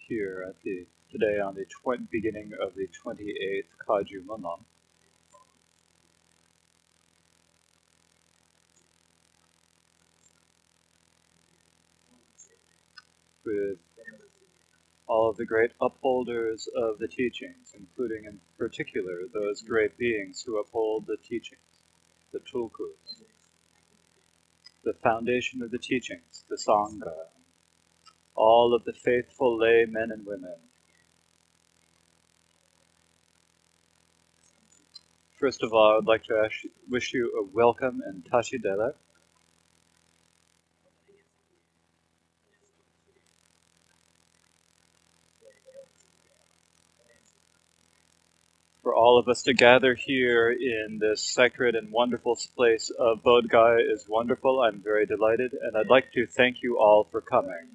Here at today on the beginning of the 28th Kaju Manam. With all of the great upholders of the teachings, including in particular those great beings who uphold the teachings, the tulkus, the foundation of the teachings, the Sangha, all of the faithful lay men and women. First of all, I would like to wish you a welcome and Tashi Dela. For all of us to gather here in this sacred and wonderful place of Bodh Gaya is wonderful. I'm very delighted, and I'd like to thank you all for coming.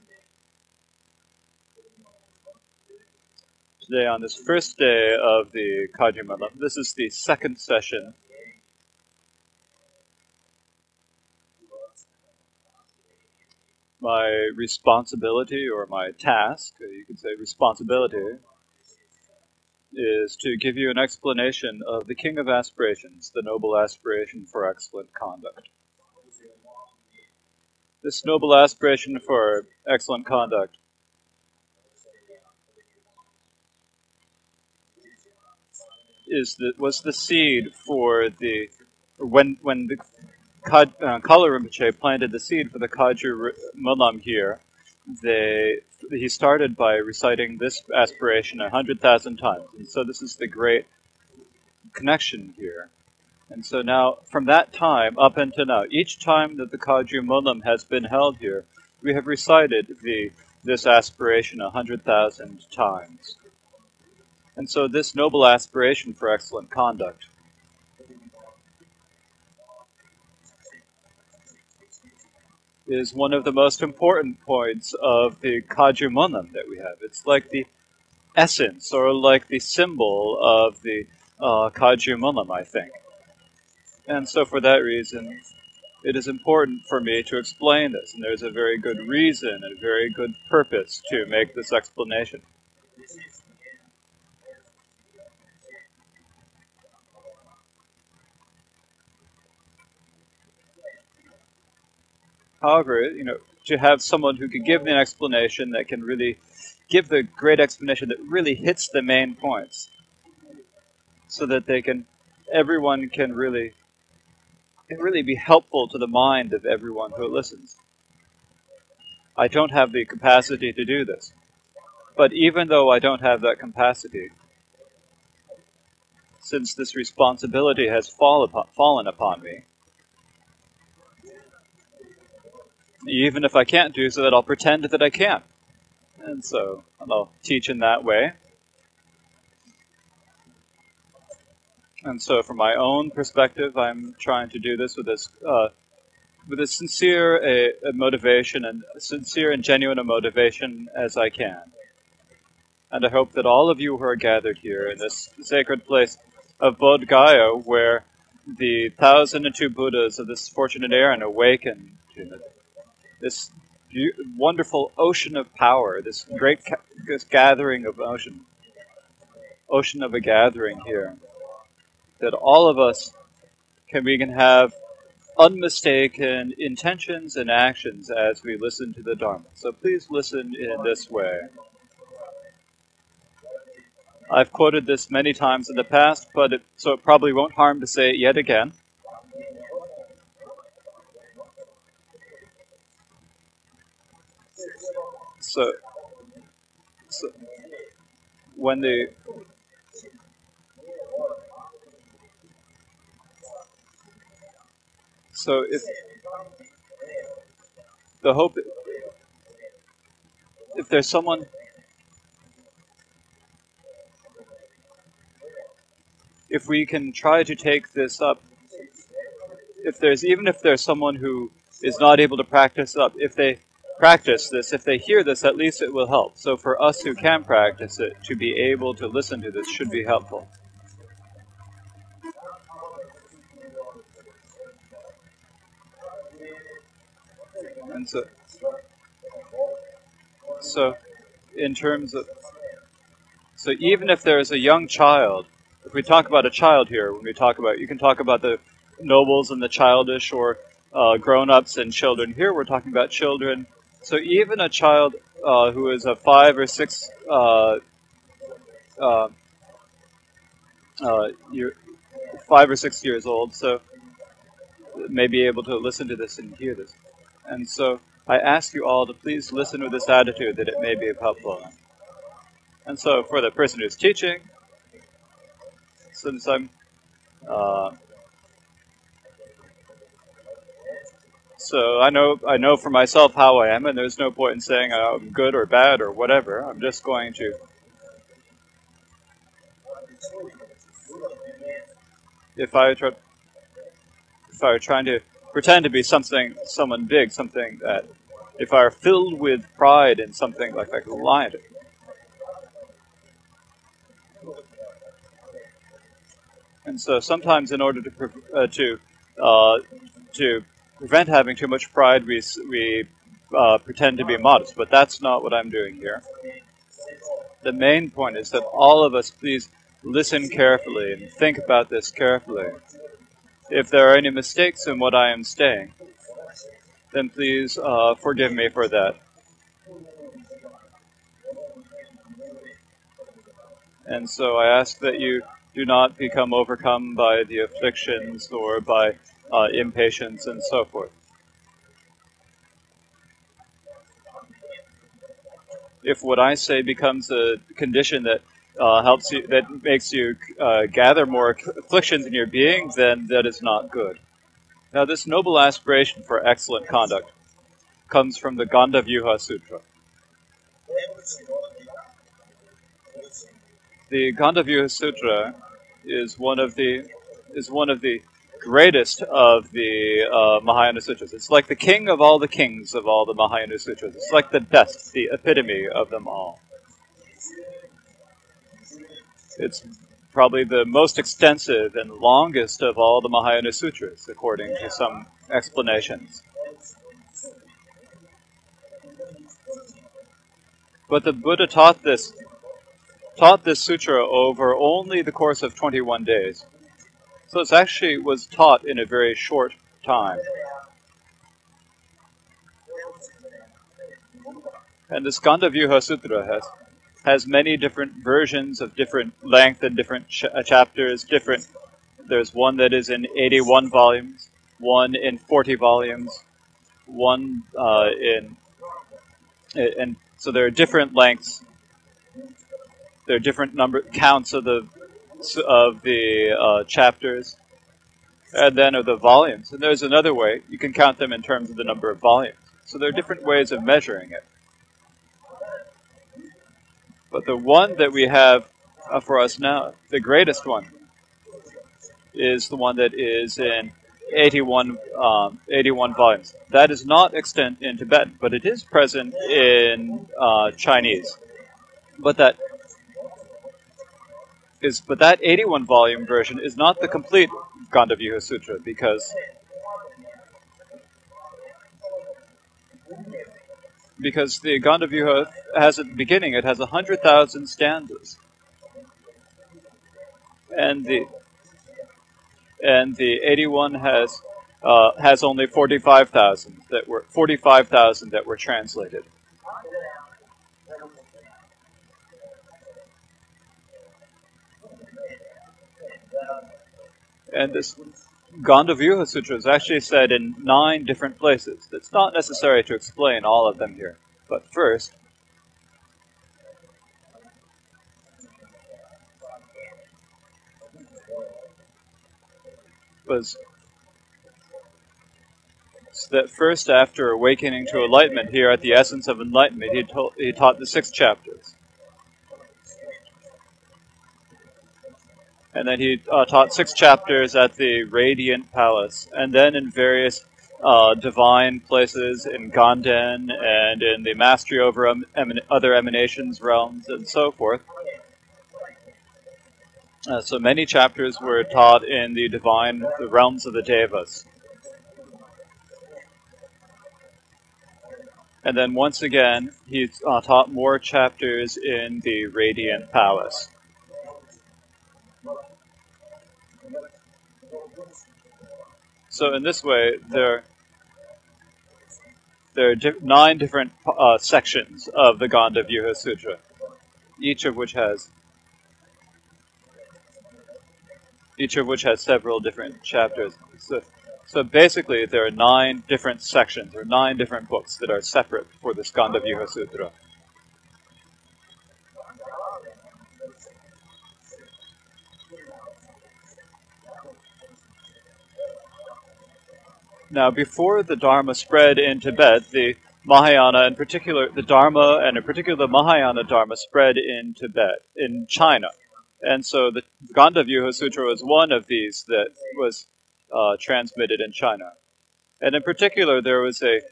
Today, on this first day of the Kaju Manam, this is the second session. My responsibility, or my task, you could say responsibility, is to give you an explanation of the King of Aspirations, the noble aspiration for excellent conduct. This noble aspiration for excellent conduct was the seed for when the Kala Rinpoche planted the seed for the Kaju Manam here. He started by reciting this aspiration 100,000 times, and so this is the great connection here. And so now, from that time up until now, each time that the Kaju Manam has been held here, we have recited this aspiration 100,000 times. And so this noble aspiration for excellent conduct is one of the most important points of the Kaju Manam that we have. It's like the essence, or like the symbol of the Kaju Manam, I think. And so for that reason, it is important for me to explain this, and there's a very good reason and a very good purpose to make this explanation. However, to have someone who can give me an explanation that can really give the great explanation that really hits the main points, so that everyone can really be helpful to the mind of everyone who listens. I don't have the capacity to do this. But even though I don't have that capacity, since this responsibility has fallen upon me, even if I can't do so, that I'll pretend that I can. And so I'll teach in that way. And so from my own perspective, I'm trying to do this with a sincere motivation, and sincere and genuine motivation as I can. And I hope that all of you who are gathered here in this sacred place of Bodh Gaya, where the 1,002 Buddhas of this fortunate era awaken to this wonderful ocean of power, this great this gathering of ocean of a gathering here, that all of us we can have unmistaken intentions and actions as we listen to the Dharma. So please listen in this way. I've quoted this many times in the past, so it probably won't harm to say it yet again. So when if the hope, if there's someone, if we can try to take this up, even if there's someone who is not able to practice up, if they practice this, if they hear this, at least it will help. So for us who can practice it, to be able to listen to this should be helpful. And so in terms of, so even if there is a young child, if we talk about a child here, when we talk about, you can talk about the nobles and the childish, or grown-ups and children. Here we're talking about children. So even a child who is a 5 or 6 year, 5 or 6 years old, so may be able to listen to this and hear this. And so I ask you all to please listen with this attitude that it may be helpful. And so for the person who's teaching, since I'm so I know for myself how I am, and there's no point in saying I'm good or bad or whatever. I'm just going to, if I were trying to pretend to be someone big, something that, if I were filled with pride in something like a lion. And so sometimes, in order to prevent having too much pride, we pretend to be modest. But that's not what I'm doing here. The main point is that all of us please listen carefully and think about this carefully. If there are any mistakes in what I am saying, then please forgive me for that. And so I ask that you do not become overcome by the afflictions or by impatience and so forth. If what I say becomes a condition that helps you, that makes you gather more afflictions in your being, then that is not good. Now, this noble aspiration for excellent conduct comes from the Gandavyuha Sutra. The Gandavyuha Sutra is one of the greatest of the Mahayana Sutras. It's like the king of all the kings of all the Mahayana Sutras. It's like the best, the epitome of them all. It's probably the most extensive and longest of all the Mahayana Sutras, according to some explanations. But the Buddha taught this sutra over only the course of 21 days. So it actually was taught in a very short time. And the Gandavyuha Sutra has many different versions of different length and different chapters. There's one that is in 81 volumes, one in 40 volumes, one and so there are different lengths. There are different counts of the chapters, and then of the volumes. And there's another way you can count them in terms of the number of volumes. So there are different ways of measuring it. But the one that we have for us now, the greatest one, is the one that is in 81 volumes. That is not extant in Tibetan, but it is present in Chinese. But that 81 volume version is not the complete Gandavyuha Sutra, because the Gandavyuha has at the beginning, it has 100,000 stanzas, and the 81 has only 45,000 that were translated. And this Gandavyuha Sutra is actually said in 9 different places. It's not necessary to explain all of them here. But first, was that first, after awakening to enlightenment here at the Essence of Enlightenment, he taught the 6 chapters. And then he taught 6 chapters at the Radiant Palace, and then in various divine places in Ganden and in the Mastery over other emanations realms and so forth. So many chapters were taught in the realms of the Devas. And then once again, he taught more chapters in the Radiant Palace. So in this way, there are 9 different sections of the Gandavyuha Sutra, each of which has several different chapters. So basically, there are 9 different sections, or 9 different books that are separate for this Gandavyuha Sutra. Now, before the Dharma spread in Tibet, the Mahayana, in particular, the Dharma, and in particular the Mahayana Dharma, spread in Tibet, in China. And so the Gandavyuha Sutra was one of these that was transmitted in China. And in particular, there was a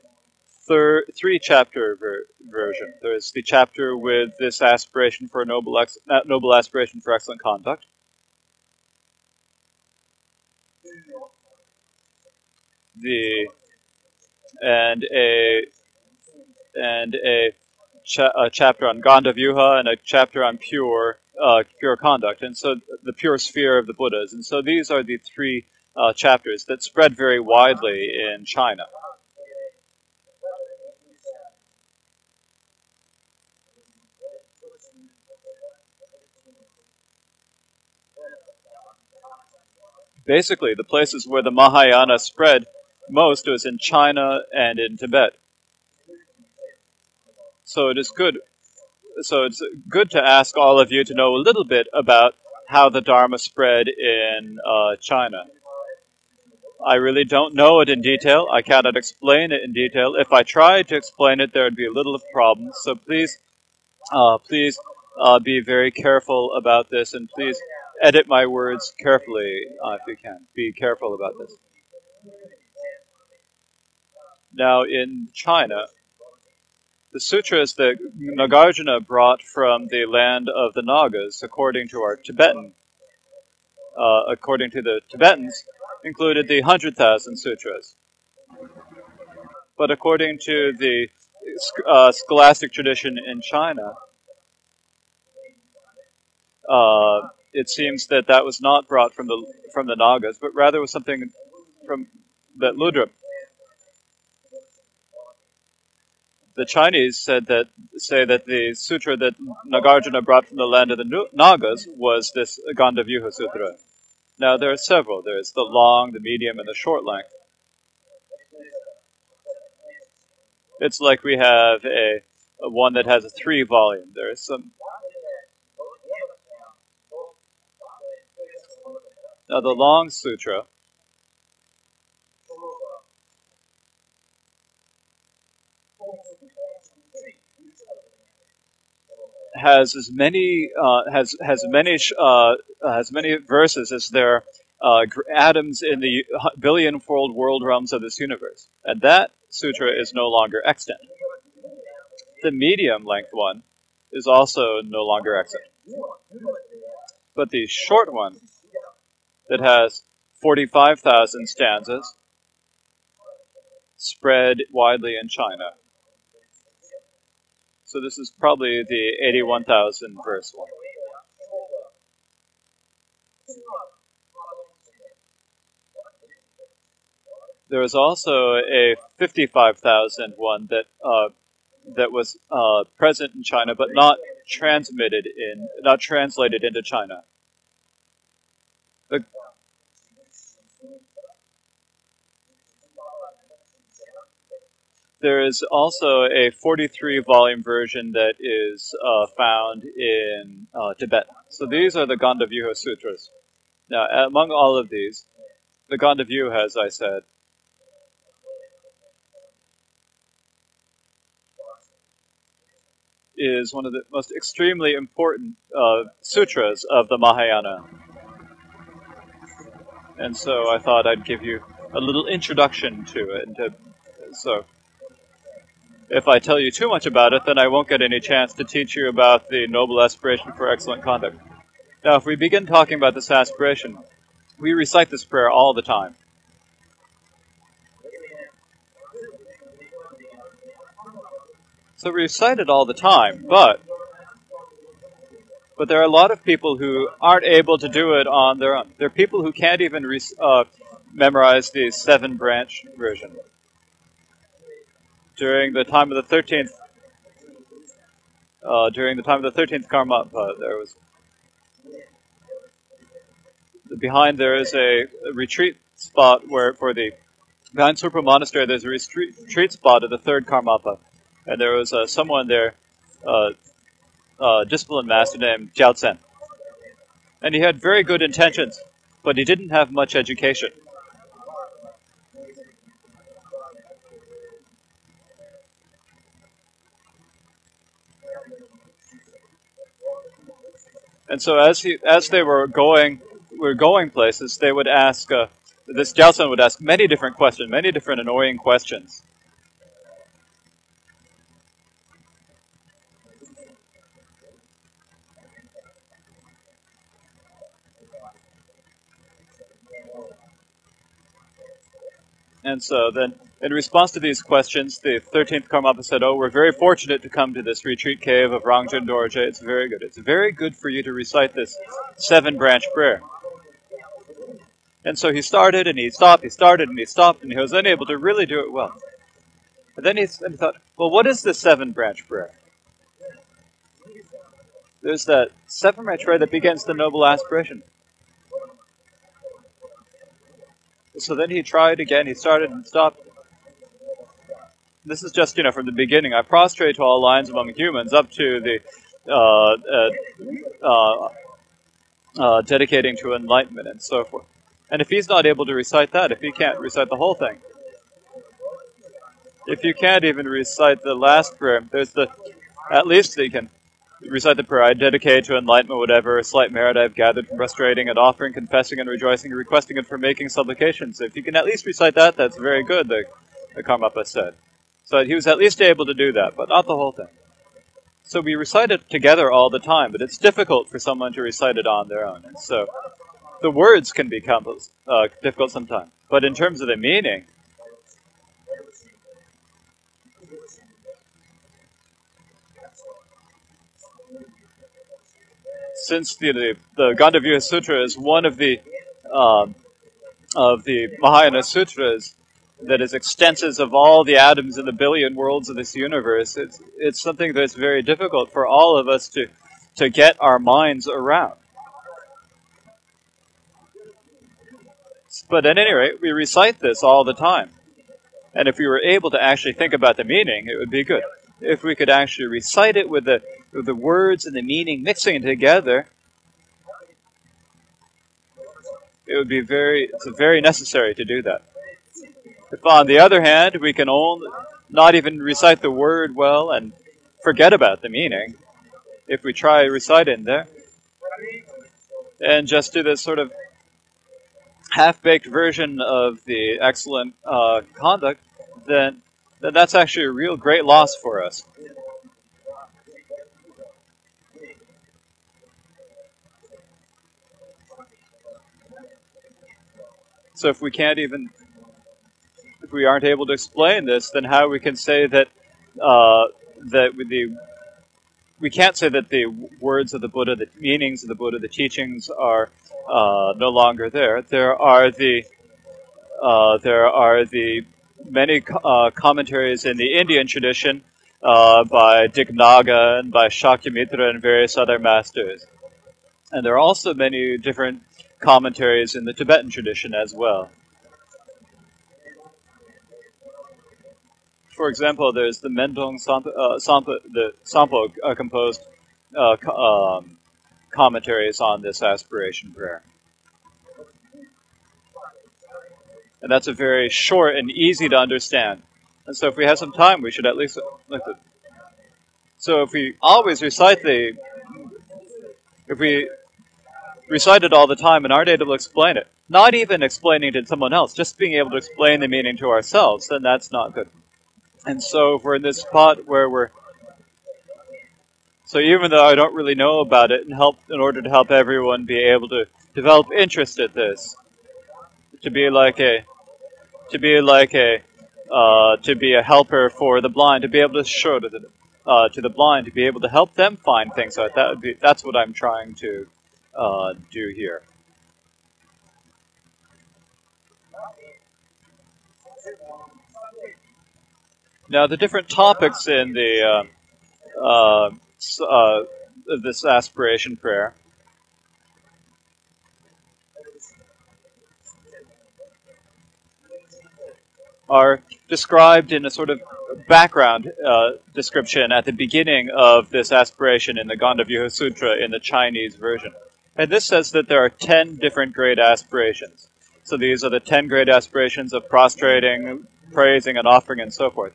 3-chapter version. There's the chapter with this aspiration for noble aspiration for excellent conduct. A chapter on Gandavyuha and a chapter on pure conduct, and so the pure sphere of the Buddhas. And so these are the 3 chapters that spread very widely in China. Basically, the places where the Mahayana spread most was in China and in Tibet. So it's good to ask all of you to know a little bit about how the Dharma spread in China. I really don't know it in detail. I cannot explain it in detail. If I tried to explain it, there would be a little problem. So please be very careful about this, and please edit my words carefully if you can. Be careful about this. Now, in China, the sutras that Nagarjuna brought from the land of the Nagas, according to the Tibetans, included the 100,000 sutras. But according to the scholastic tradition in China, it seems that was not brought from the Nagas, but rather was something from that Ludra. The Chinese say that the sutra that Nagarjuna brought from the land of the Nagas was this Gandavyuha Sutra. Now there are several. There's the long, the medium, and the short length. It's like we have a one that has a 3-volume. There is some. Now the long sutra has as many verses as there are atoms in the billion-fold world realms of this universe, and that sutra is no longer extant. The medium-length one is also no longer extant, but the short one that has 45,000 stanzas spread widely in China. So this is probably the 81,000 verse one. There was also a 55,000 one that was present in China, but not translated into China. There is also a 43-volume version that is found in Tibet. So these are the Gandavyuha Sutras. Now, among all of these, the Gandavyuha, as I said, is one of the most extremely important sutras of the Mahayana. And so I thought I'd give you a little introduction to it. So if I tell you too much about it, then I won't get any chance to teach you about the noble aspiration for excellent conduct. Now, if we begin talking about this aspiration, we recite this prayer all the time. So we recite it all the time, but there are a lot of people who aren't able to do it on their own. There are people who can't even memorize the 7-branch version. During the time of the 13th, Karmapa, there was behind there is a retreat spot where behind Surpa Monastery there's a retreat spot of the 3rd Karmapa, and there was someone there, discipline master named Jiao Tsen, and he had very good intentions, but he didn't have much education. And so as they were going places, they would ask, this Jiao Tsen would ask many different questions, many different annoying questions. And so then, in response to these questions, the 13th Karmapa said, "Oh, we're very fortunate to come to this retreat cave of Rangjun Dorje. It's very good. It's very good for you to recite this 7-branch prayer." And so he started and he stopped, he started and he stopped, and he was unable to really do it well. And then he thought, well, what is this 7-branch prayer? There's that 7-branch prayer that begins the noble aspiration. So then he tried again, he started and stopped. This is just, from the beginning. I prostrate to all lines among humans up to the dedicating to enlightenment and so forth. And if he's not able to recite that, if he can't recite the whole thing, if you can't even recite the last prayer, at least he can recite the prayer, I dedicate to enlightenment whatever slight merit I have gathered from prostrating and offering, confessing and rejoicing, requesting and from making supplications. If you can at least recite that, that's very good, the Karmapa said. So he was at least able to do that, but not the whole thing. So we recite it together all the time, but it's difficult for someone to recite it on their own. And so the words can become difficult sometimes. But in terms of the meaning, since the Gandhavya Sutra is one of the Mahayana sutras that is extensive of all the atoms in the billion worlds of this universe, it's something that's very difficult for all of us to get our minds around. But at any rate, we recite this all the time. And if we were able to actually think about the meaning, it would be good. If we could actually recite it with the words and the meaning mixing together, it's very necessary to do that. If on the other hand, we can not even recite the word well and forget about the meaning, if we try to recite it in there, and just do this sort of half-baked version of the excellent conduct, then that's actually a real great loss for us. So if we aren't able to explain this, then how we can say that we can't say that the words of the Buddha, the meanings of the Buddha, the teachings are no longer there. There are the many commentaries in the Indian tradition by Dignaga and by Shakyamitra and various other masters. And there are also many different commentaries in the Tibetan tradition as well. For example, there's the Mendong Sampo composed commentaries on this aspiration prayer. And that's a very short and easy to understand. And so if we have some time, we should at least look at it. So if we always recite if we recite it all the time and aren't able to explain it, not even explaining it to someone else, just being able to explain the meaning to ourselves, then that's not good. And so if we're in this spot where so even though I don't really know about it, in order to help everyone be able to develop interest in this, to be a helper for the blind, to be able to show to them, to the blind to be able to help them find things. So that's what I'm trying to do here. Now, the different topics in the this aspiration prayer are described in a sort of background description at the beginning of this aspiration in the Gandavyuha Sutra in the Chinese version. And this says that there are 10 different great aspirations. So these are the 10 great aspirations of prostrating, praising, and offering, and so forth.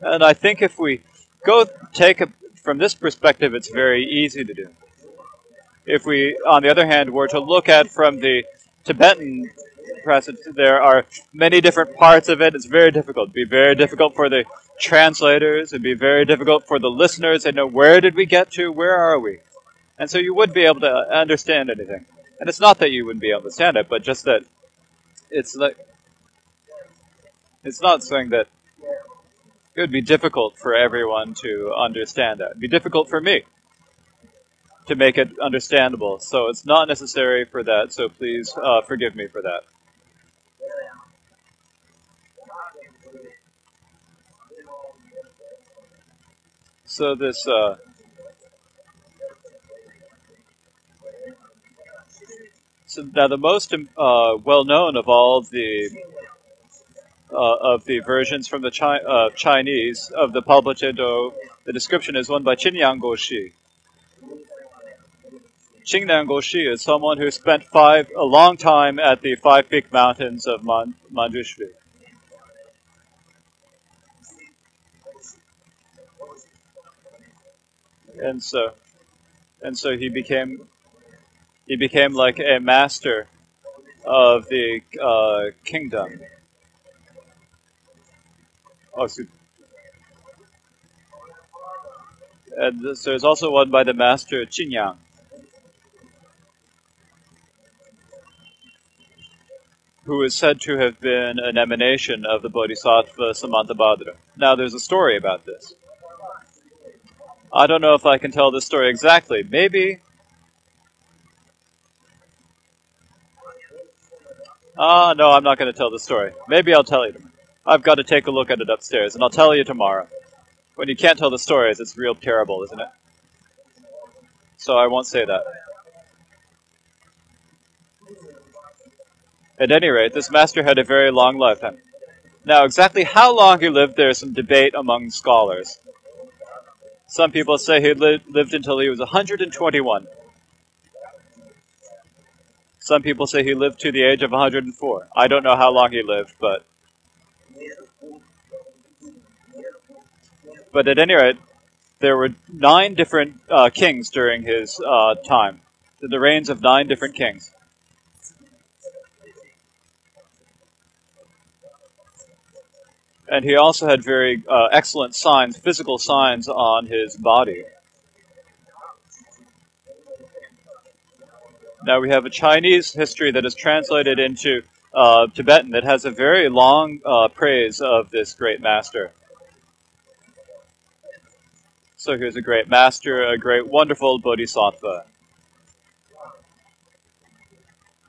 And I think if we go take it from this perspective, it's very easy to do. If we, on the other hand, were to look at from the Tibetan passage, there are many different parts of it. It's very difficult. It'd be very difficult for the translators. It'd be very difficult for the listeners. They know, where did we get to? Where are we? And so you wouldn't be able to understand anything. And it's not that you wouldn't be able to understand it, but just that it's like, it's not saying that it would be difficult for everyone to understand that. It'd be difficult for me to make it understandable. So it's not necessary for that. So please forgive me for that. So this so now the most well-known of all of the versions from the Chinese of the Palpa Do, the description is one by Qingyang Goshi. Qingyang Goshi is someone who spent a long time at the 5 Peak Mountains of Manjushri. And so he became like a master of the kingdom. Oh, and there's also one by the master Qingyang, who is said to have been an emanation of the Bodhisattva Samantabhadra. Now, there's a story about this. I don't know if I can tell this story exactly. Maybe. No, I'm not going to tell the story. Maybe I'll tell you tomorrow. I've got to take a look at it upstairs, and I'll tell you tomorrow. When you can't tell the stories, it's real terrible, isn't it? So I won't say that. At any rate, this master had a very long lifetime. Now, exactly how long he lived, there's some debate among scholars. Some people say he lived until he was 121. Some people say he lived to the age of 104. I don't know how long he lived, but at any rate, there were 9 different kings during his time. The reigns of 9 different kings. And he also had very excellent signs, physical signs on his body. Now we have a Chinese history that is translated into Tibetan that has a very long praise of this great master. So here's a great master, a great wonderful bodhisattva.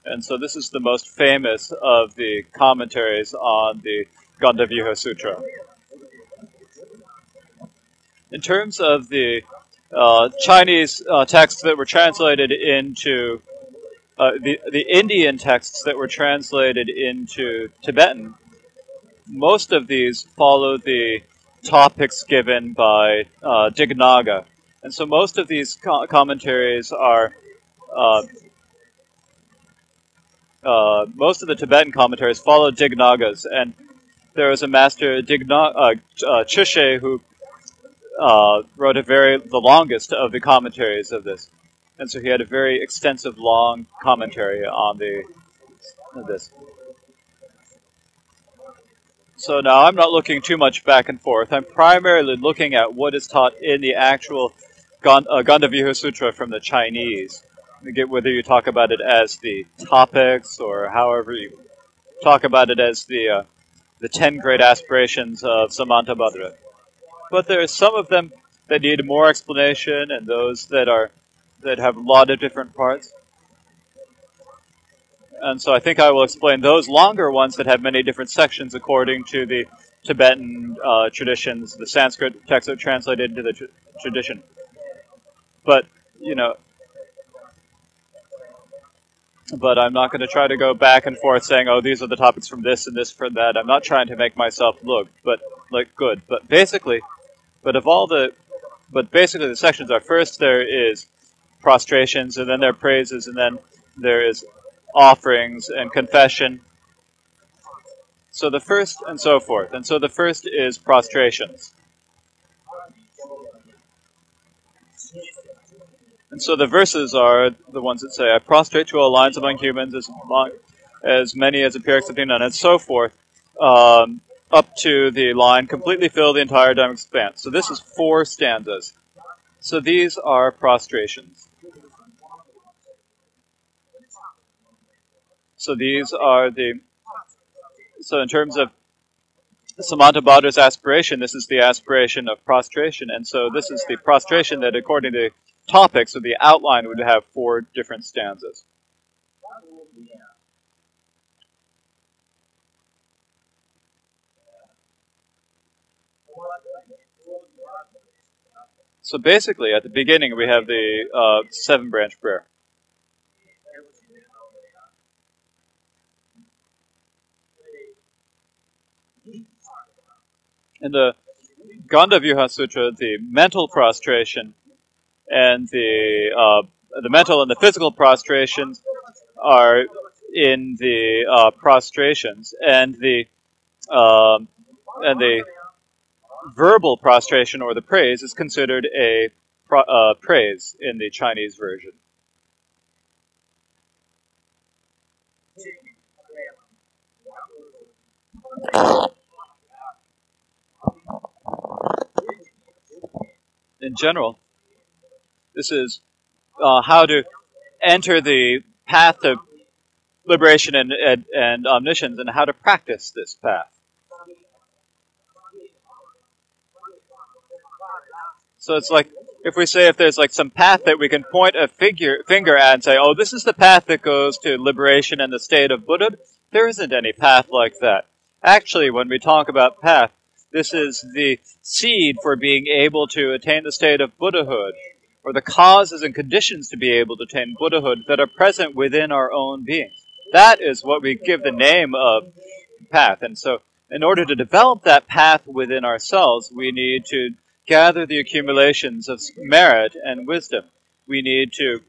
And so this is the most famous of the commentaries on the Gandavyuha Sutra. In terms of the Chinese texts that were translated into the Indian texts that were translated into Tibetan, most of these follow the topics given by Dignaga. And so most of these commentaries are, most of the Tibetan commentaries follow Dignaga's. And there was a master, Chushe, who wrote the longest of the commentaries of this. And so he had a very extensive, long commentary on this. So now I'm not looking too much back and forth. I'm primarily looking at what is taught in the actual Gandavyuha Sutra from the Chinese. Whether you talk about it as the topics or however you talk about it as the 10 great aspirations of Samantabhadra. But there are some of them, that need more explanation and those that have a lot of different parts. And so I think I will explain those longer ones that have many different sections according to the Tibetan traditions. The Sanskrit texts are translated into the tradition. But, you know, but I'm not going to try to go back and forth saying, oh, these are the topics from this and this from that. I'm not trying to make myself look good. But basically the sections are, first there is prostrations, and then there are praises, and then there is offerings and confession. So the first, and so forth. And so the first is prostrations. And so the verses are the ones that say, I prostrate to all lines among humans, as many as appear accepting none, and so forth, up to the line, completely fill the entire dynamic expanse. So this is 4 stanzas. So these are prostrations. So these are so in terms of Samantabhadra's aspiration, this is the aspiration of prostration, and so this is the prostration that, according to topics, or the outline, would have 4 different stanzas. So basically, at the beginning, we have the 7-branch prayer. In the Gandhavyuha Sutra, the mental prostration and the mental and the physical prostrations are in the prostrations, and the verbal prostration, or the praise, is considered a praise in the Chinese version. In general, this is how to enter the path to liberation and omniscience, and how to practice this path. So it's like, if we say, if there's like some path that we can point a finger at and say, oh, this is the path that goes to liberation and the state of Buddhahood, there isn't any path like that. Actually, when we talk about path, this is the seed for being able to attain the state of Buddhahood, or the causes and conditions to be able to attain Buddhahood that are present within our own beings. That is what we give the name of path. And so, in order to develop that path within ourselves, we need to gather the accumulations of merit and wisdom. We need to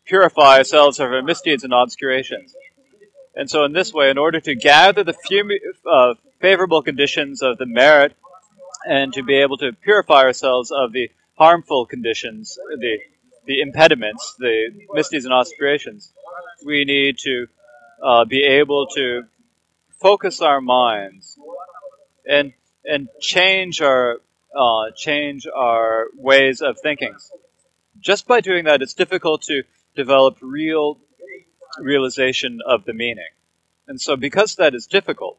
purify ourselves of our misdeeds and obscurations. And so in this way, in order to gather the favorable conditions of the merit, and to be able to purify ourselves of the harmful conditions, the impediments, the misdeeds and obscurations, we need to be able to focus our minds and change our ways of thinking. Just by doing that, it's difficult to develop real realization of the meaning. And so because that is difficult,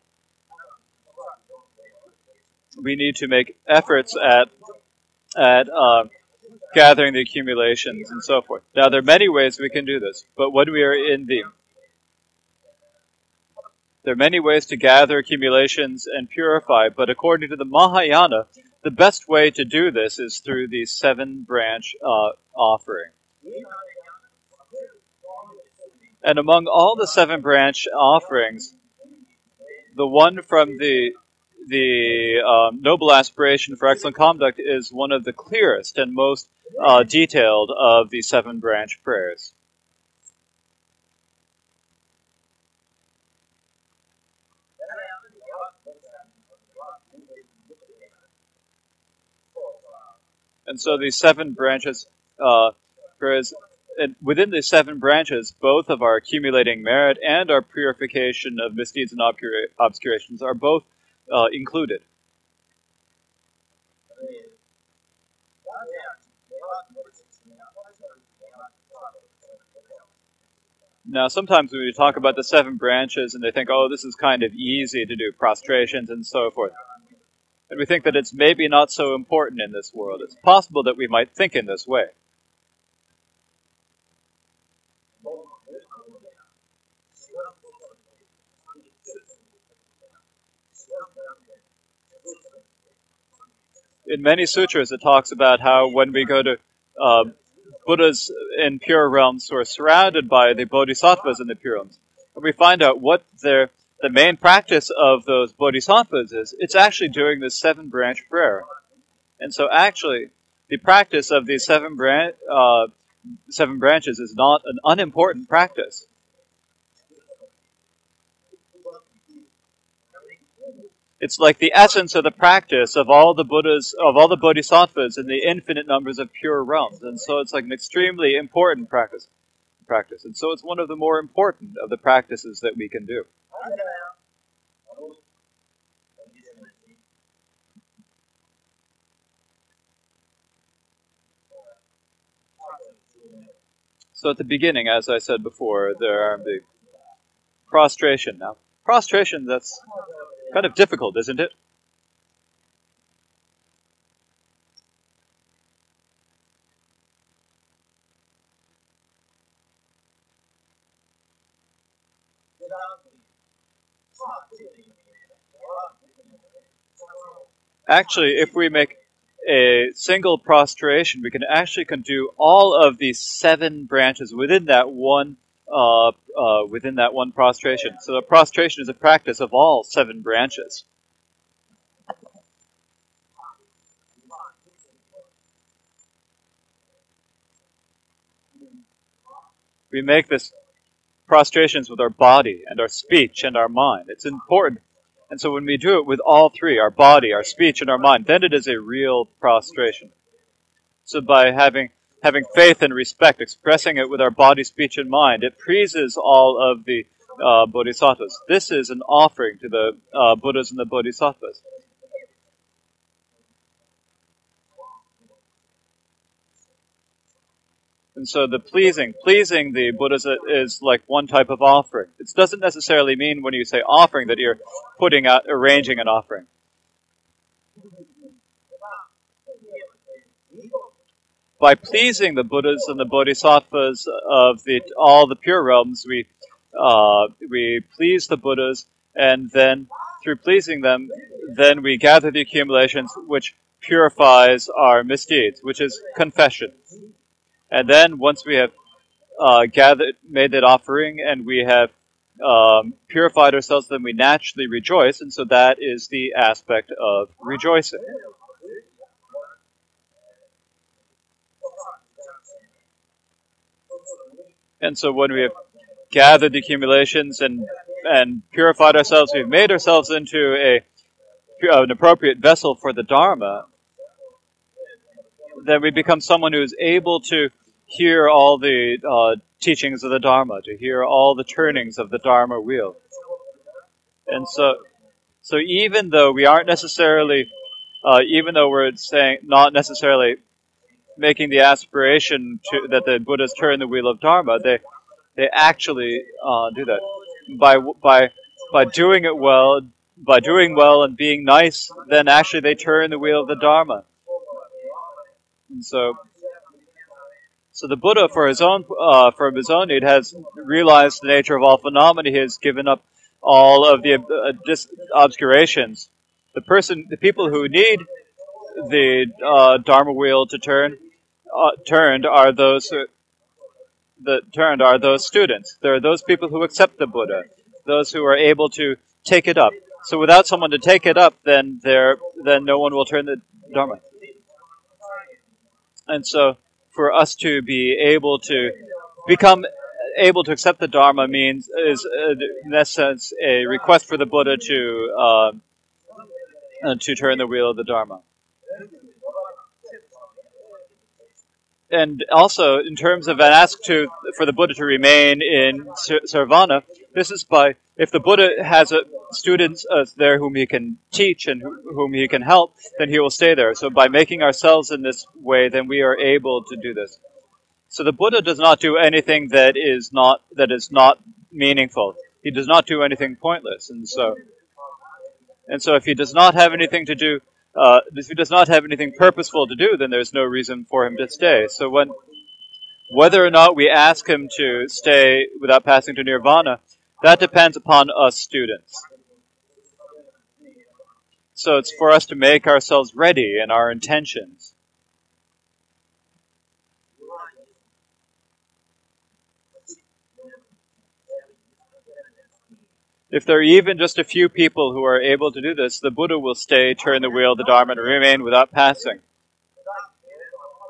we need to make efforts at gathering the accumulations and so forth. Now, there are many ways we can do this, but when we are there are many ways to gather accumulations and purify, but according to the Mahayana, the best way to do this is through the 7-branch offering. And among all the 7-branch offerings, the one from the noble aspiration for excellent conduct is one of the clearest and most detailed of the 7-branch prayers. And so these 7 branches, prayers, and within the 7 branches, both of our accumulating merit and our purification of misdeeds and obscurations are both included. Now, sometimes when we talk about the 7 branches and they think, oh, this is kind of easy to do, prostrations and so forth. And we think that it's maybe not so important in this world. It's possible that we might think in this way. In many sutras, it talks about how when we go to Buddhas in pure realms who are surrounded by the bodhisattvas in the pure realms, and we find out what the main practice of those bodhisattvas is, it's actually doing this 7-branch prayer. And so actually, the practice of these 7 branches is not an unimportant practice. It's like the essence of the practice of all the Buddhas, of all the bodhisattvas in the infinite numbers of pure realms. And so it's like an extremely important practice. And so it's one of the more important of the practices that we can do. So at the beginning, as I said before, there are the prostration. Now, prostration, that's kind of difficult, isn't it? Actually, if we make a single prostration, we can do all of these 7 branches within that one prostration. So a prostration is a practice of all 7 branches. We make this prostrations with our body and our speech and our mind. It's important. And so when we do it with all 3, our body, our speech, and our mind, then it is a real prostration. So by having faith and respect, expressing it with our body, speech, and mind, it pleases all of the bodhisattvas. This is an offering to the Buddhas and the bodhisattvas. And so the pleasing the Buddhas is like one type of offering. It doesn't necessarily mean when you say offering that you're arranging an offering. By pleasing the Buddhas and the bodhisattvas of all the pure realms, we please the Buddhas, and then through pleasing them, then we gather the accumulations which purifies our misdeeds, which is confession. And then once we have made that offering, and we have purified ourselves, then we naturally rejoice, and so that is the aspect of rejoicing. And so when we have gathered the accumulations and purified ourselves, we've made ourselves into an appropriate vessel for the Dharma, then we become someone who is able to hear all the teachings of the Dharma, to hear all the turnings of the Dharma wheel. And so even though we aren't necessarily, even though we're saying not necessarily making the aspiration that the Buddhas turn the wheel of Dharma, they actually do that by doing it well, by doing well and being nice. Then actually they turn the wheel of the Dharma. And so the Buddha, from his own need, has realized the nature of all phenomena. He has given up all of the obscurations. The people who need the Dharma wheel to turned are those students. There are those people who accept the Buddha, those who are able to take it up. So without someone to take it up, then no one will turn the Dharma. And so, for us to be able to become able to accept the Dharma is in essence a request for the Buddha to turn the wheel of the Dharma. And also, in terms of an ask for the Buddha to remain in Sarvana, this is if the Buddha has students there whom he can teach and whom he can help, then he will stay there. So by making ourselves in this way, then we are able to do this. So the Buddha does not do anything that is not meaningful. He does not do anything pointless. And so if he does not have anything to do if he does not have anything purposeful to do, then there's no reason for him to stay. So whether or not we ask him to stay without passing to nirvana, that depends upon us students. So it's for us to make ourselves ready in our intentions. If there are even just a few people who are able to do this, the Buddha will stay, turn the wheel of the Dharma, and remain without passing.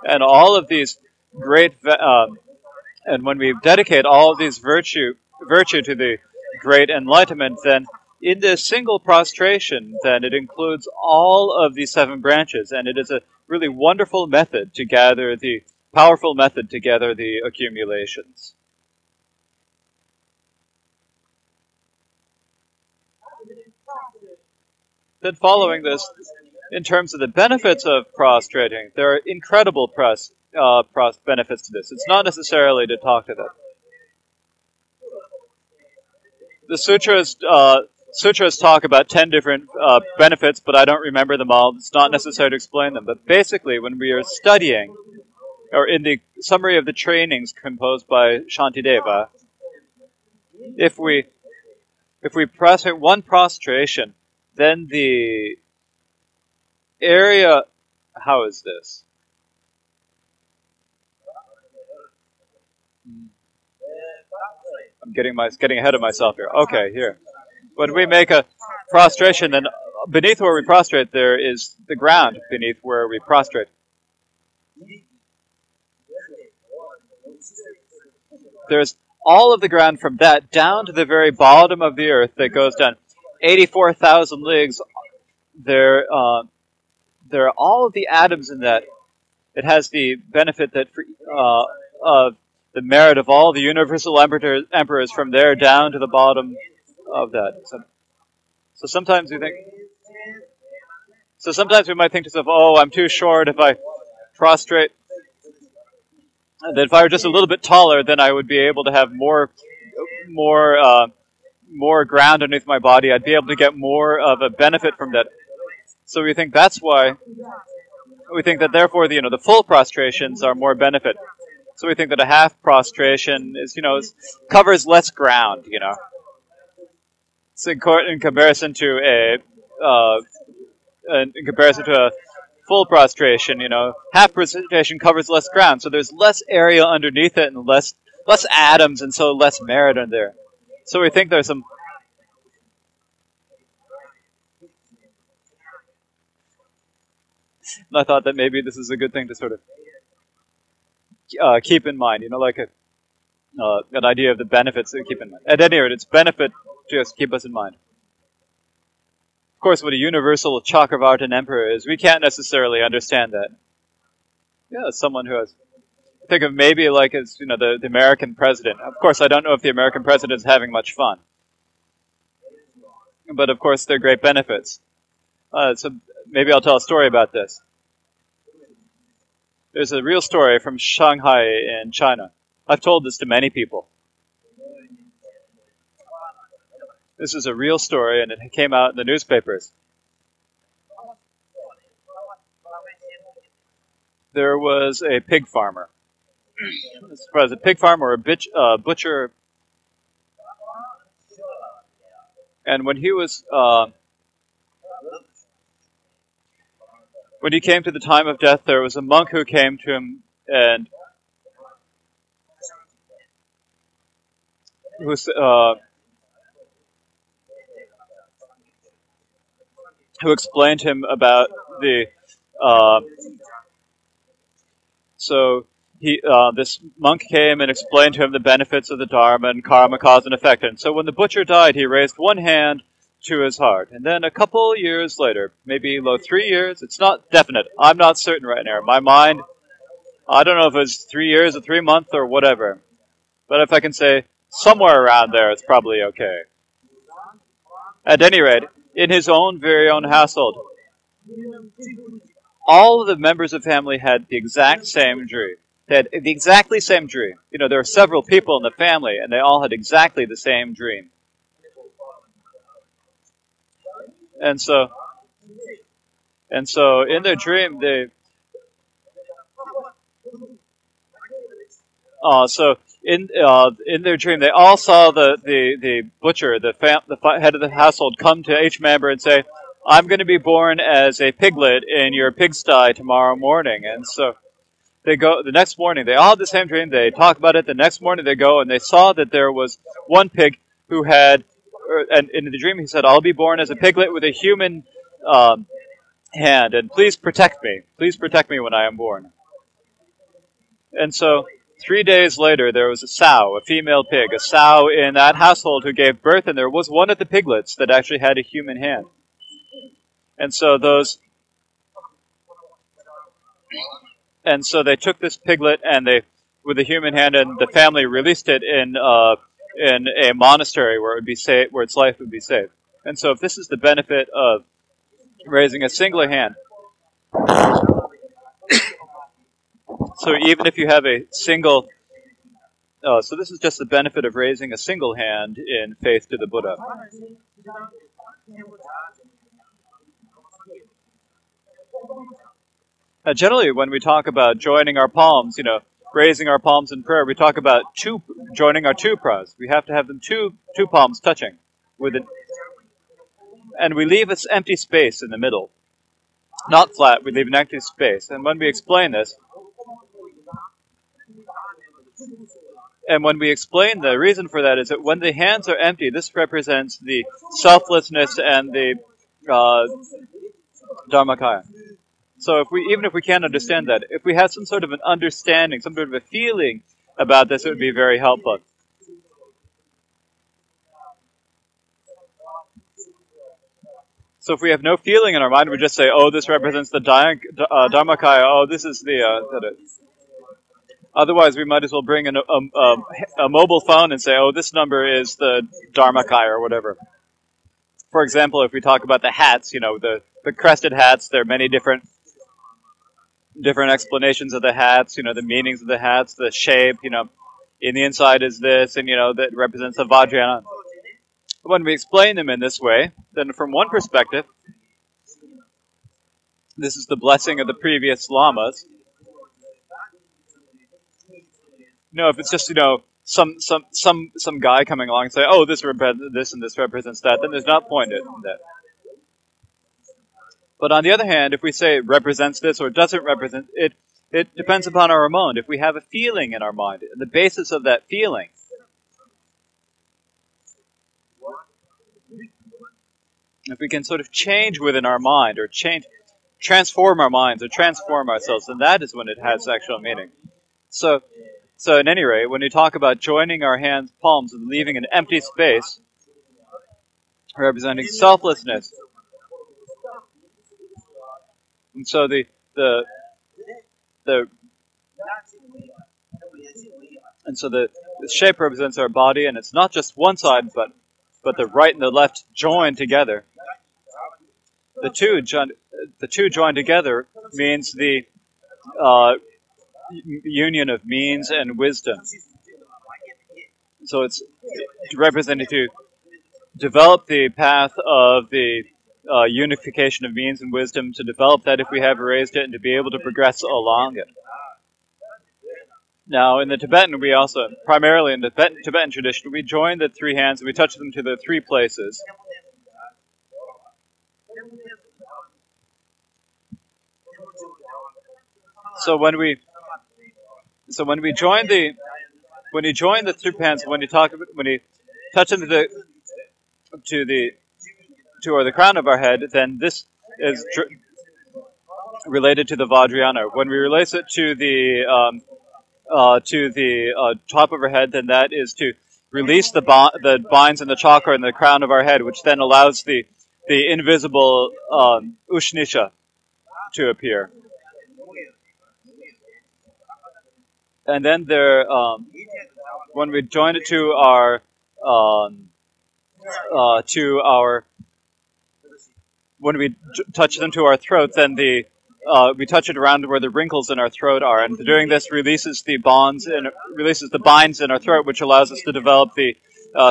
And all of these great, and when we dedicate all of these virtue to the great enlightenment, then in this single prostration, then it includes all of the 7 branches, and it is a really wonderful method to gather powerful method to gather the accumulations. Then following this, in terms of the benefits of prostrating, there are incredible benefits to this. It's not necessarily to talk to them. The sutras talk about 10 different benefits, but I don't remember them all. It's not necessary to explain them. But basically, when we are studying, or in the summary of the trainings composed by Shantideva, if we prostrate one prostration, then the area, how is this? I'm getting ahead of myself here. Okay, here. When we make a prostration, then beneath where we prostrate, there is the ground beneath where we prostrate. There's all of the ground from that down to the very bottom of the earth that goes down 84,000 leagues. There are all of the atoms in that. It has the benefit that of the merit of all the universal emperors from there down to the bottom of that. So sometimes we think. So sometimes we might think to ourselves, "Oh, I'm too short. If I prostrate, that if I were just a little bit taller, then I would be able to have more ground underneath my body. I'd be able to get more of a benefit from that." So we think that's why. We think that therefore the full prostrations are more benefit. So we think that a half prostration covers less ground. So in comparison to a full prostration, half prostration covers less ground. So there's less area underneath it and less atoms, and so less merit in there. So we think there's some. And I thought that maybe this is a good thing to sort of keep in mind, like an idea of the benefits to keep in mind. At any rate, it's benefit to just keep us in mind. Of course, what a universal Chakravartin emperor is, we can't necessarily understand that. Yeah, someone who has. Think of maybe like as the American president. Of course, I don't know if the American president is having much fun, but of course, there are great benefits. So maybe I'll tell a story about this. There's a real story from Shanghai in China. I've told this to many people. This is a real story, and it came out in the newspapers. There was a pig farmer. As far as a pig farmer or a butcher. And when he was... when he came to the time of death, there was a monk who came to him and who explained to him about the. This monk came and explained to him the benefits of the Dharma and karma, cause and effect. And so when the butcher died, he raised one hand to his heart. And then a couple years later, maybe 3 years, it's not definite. I'm not certain right now. My mind, I don't know if it's 3 years or 3 months or whatever. But if I can say somewhere around there, it's probably okay. At any rate, in his very own household, all of the members of the family had the exact same dream. They had the exactly same dream. There were several people in the family, and they all had exactly the same dream. And so, And so in their dream, in their dream, they all saw the butcher, the head of the household, come to each member and say, "I'm going to be born as a piglet in your pigsty tomorrow morning." And so they go the next morning. They all had the same dream. They talk about it. The next morning they go and they saw that there was one pig who had, and in the dream he said, "I'll be born as a piglet with a human hand, and please protect me. Please protect me when I am born." And so 3 days later, there was a sow, a female pig, a sow in that household who gave birth, and there was one of the piglets that actually had a human hand. And so they took this piglet and with a human hand, and the family released it in a monastery where it would be safe, where its life would be saved. And so, if this is the benefit of raising a single hand, so even if you have a single, so this is just the benefit of raising a single hand in faith to the Buddha. Generally, when we talk about joining our palms, raising our palms in prayer, we talk about joining our two paws. We have to have them two palms touching, and we leave this empty space in the middle, not flat. We leave an empty space, and when we explain this, the reason for that is that when the hands are empty, this represents the selflessness and the Dharmakaya. So even if we can't understand that, if we have some sort of an understanding, some sort of a feeling about this, it would be very helpful. So if we have no feeling in our mind, we just say, "Oh, this represents the Dharmakaya. Oh, this is the." Otherwise, we might as well bring in a mobile phone and say, "Oh, this number is the Dharmakaya," or whatever. For example, if we talk about the hats, the crested hats, there are many different explanations of the hats, the meanings of the hats, the shape, in the inside is this, and, that represents the Vajrayana. When we explain them in this way, then from one perspective, this is the blessing of the previous lamas. If it's just, some guy coming along and say, "Oh, this represents this and this represents that," then there's not point in that. But on the other hand, if we say it represents this or it doesn't represent it, it depends upon our mind. If we have a feeling in our mind, the basis of that feeling, if we can sort of change within our mind or transform our minds or transform ourselves, then that is when it has actual meaning. So at any rate, when we talk about joining our hands, palms, and leaving an empty space, representing selflessness, and so the shape represents our body, and it's not just one side, but the right and the left joined together. The two joined together means the union of means and wisdom. So it's represented to develop the path of the unification of means and wisdom, to develop that if we have raised it, and to be able to progress along it. Now, in the Tibetan, primarily in the Tibetan tradition, we join the three hands and we touch them to the three places. So when you join the three hands, when you touch them to the crown of our head, then this is related to the Vajrayana. When we relate it to the top of our head, then that is to release the binds in the chakra in the crown of our head, which then allows the invisible Ushnisha to appear. And then when we join it to our when we touch them to our throat, then we touch it around where the wrinkles in our throat are, and doing this releases the binds in our throat, which allows us to develop the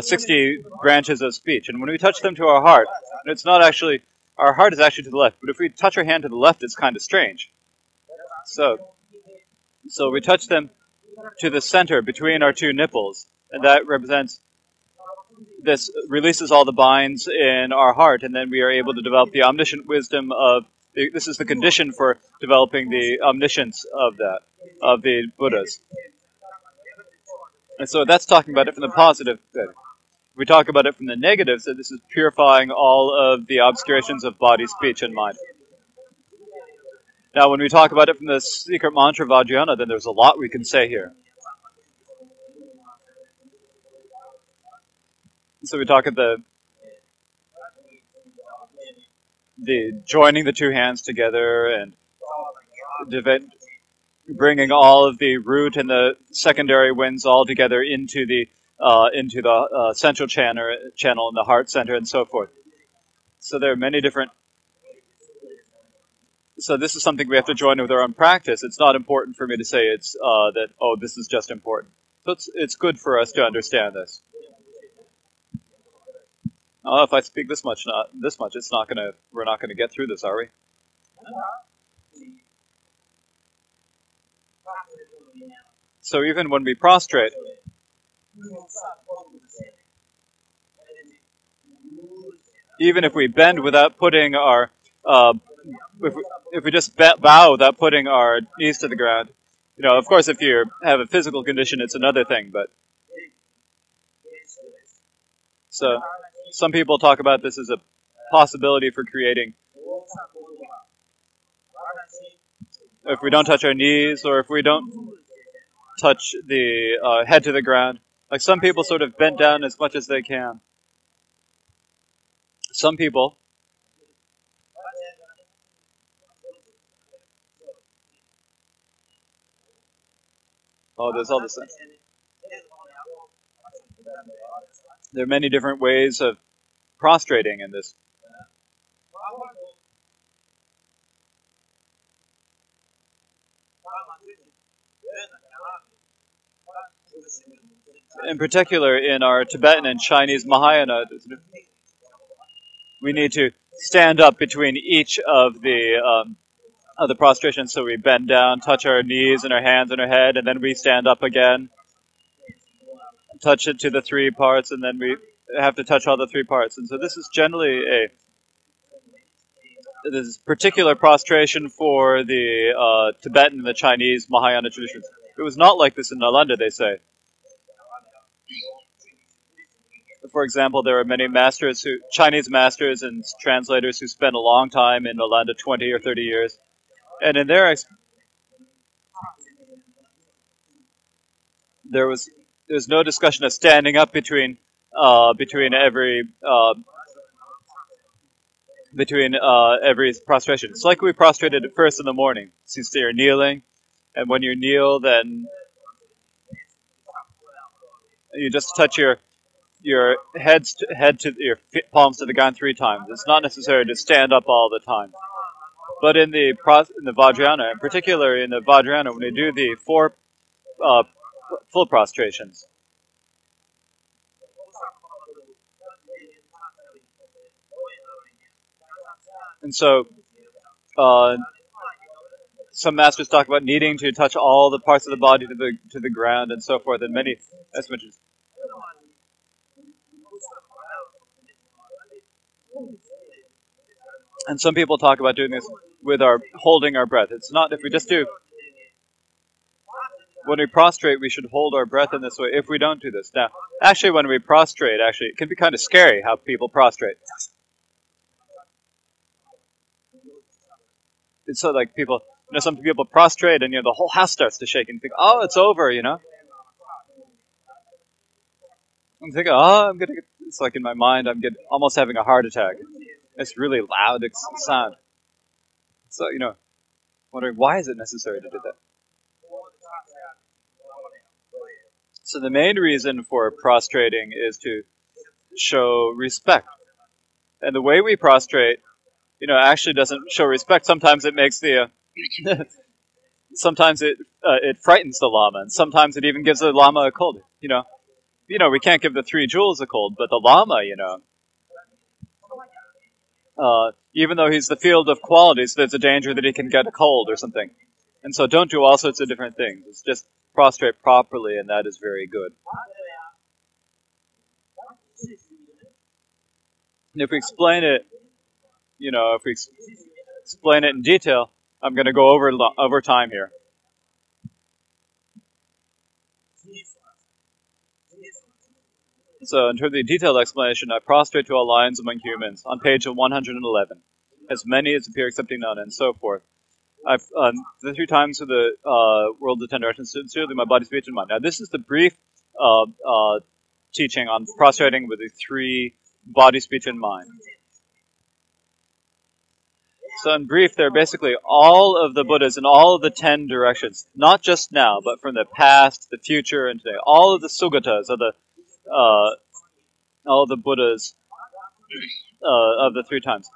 60 branches of speech. And when we touch them to our heart, it's not actually our heart is actually to the left, but if we touch our hand to the left, it's kind of strange. So we touch them to the center between our two nipples, and that represents, this releases all the binds in our heart, and then we are able to develop the omniscient wisdom of, this is the condition for developing the omniscience of the Buddhas. And so that's talking about it from the positive thing. If we talk about it from the negative, so this is purifying all of the obscurations of body, speech, and mind. Now, when we talk about it from the secret mantra Vajrayana, then there's a lot we can say here. So we talk at the joining the two hands together and bringing all of the root and the secondary winds all together into the central channel in the heart center and so forth. So there are many different. So this is something we have to join with our own practice. It's not important for me to say it's that, oh, this is just important. So it's good for us to understand this. Oh, if I speak this much, it's not gonna. We're not gonna get through this, are we? So even when we prostrate, even if we bend without putting our, if we just bow without putting our knees to the ground, of course, if you have a physical condition, it's another thing. But so some people talk about this as a possibility for creating. If we don't touch our knees, or if we don't touch the head to the ground, like some people sort of bend down as much as they can. Some people there's all this. There are many different ways of prostrating in this. In particular, in our Tibetan and Chinese Mahayana, we need to stand up between each of the prostrations. So we bend down, touch our knees and our hands and our head, and then we stand up again, touch it to the three parts, and then we have to touch all the three parts. And so this is generally this particular prostration for the Tibetan and the Chinese Mahayana traditions. It was not like this in Nalanda, they say. For example, there are many masters, Chinese masters and translators who spent a long time in Nalanda, 20 or 30 years. And in there's no discussion of standing up between every prostration. It's like we prostrated at first in the morning. So you're kneeling, and when you kneel, then you just touch your head to your palms to the ground 3 times. It's not necessary to stand up all the time. But in the Vajrayana, in particular in the Vajrayana, when we do the 4 full prostrations, and so some masters talk about needing to touch all the parts of the body to the ground and so forth, and many estimations. And some people talk about doing this with holding our breath. It's not, if we just do, when we prostrate, we should hold our breath in this way if we don't do this. Now, actually, when we prostrate, it can be kind of scary how people prostrate. It's so like people, some people prostrate and, the whole house starts to shake and think, oh, it's over, I'm thinking, oh, it's like in my mind, almost having a heart attack. It's really loud sound. So, wondering, why is it necessary to do that? So the main reason for prostrating is to show respect. And the way we prostrate, actually doesn't show respect. Sometimes it makes sometimes it frightens the Lama, and sometimes it even gives the Lama a cold. We can't give the 3 jewels a cold, but the Lama, Even though he's the field of qualities, there's a danger that he can get a cold or something. And so don't do all sorts of different things. It's just prostrate properly, and that is very good. And if we explain it, if we explain it in detail, I'm going to go over time here. So in terms of the detailed explanation, I prostrate to all lions among humans on page 111. As many as appear accepting none, and so forth. I've the 3 times of the world of 10 directions, sincerely my body, speech, and mind. Now this is the brief teaching on prostrating with the 3 body, speech, and mind. So in brief, they're basically all of the Buddhas in all of the 10 directions, not just now, but from the past, the future, and today. All of the Sugatas, all of the Buddhas of the 3 times.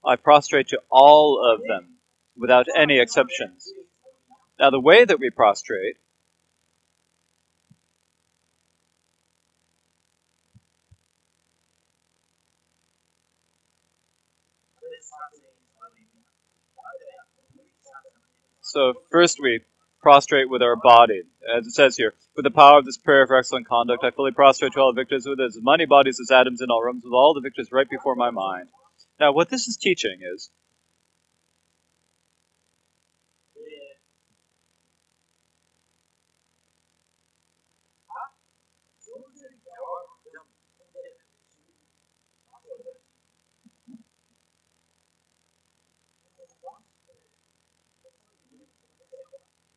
I prostrate to all of them, without any exceptions. Now the way that we prostrate so first we prostrate with our body, as it says here, with the power of this prayer for excellent conduct, I fully prostrate to all victors with as many bodies as atoms in all rooms, with all the victors right before my mind. Now what this is teaching is,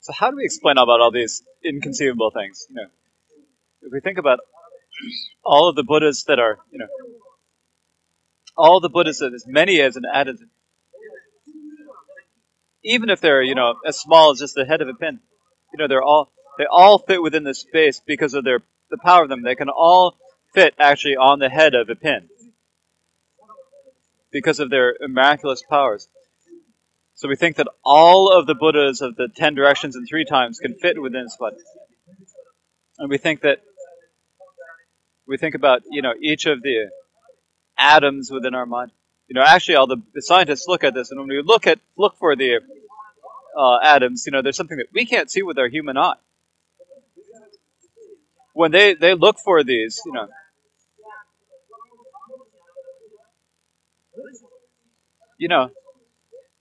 so how do we explain about all these inconceivable things? If we think about all of the Buddhas that are, all the Buddhas that as many as an atom, even if they're, as small as just the head of a pin, they all fit within this space because of the power of them. They can all fit actually on the head of a pin because of their miraculous powers. So we think that all of the Buddhas of the 10 directions and 3 times can fit within a spot. And we think about, each of the atoms within our mind. Actually all the scientists look at this, and when we look for the atoms, there's something that we can't see with our human eye. When they look for these,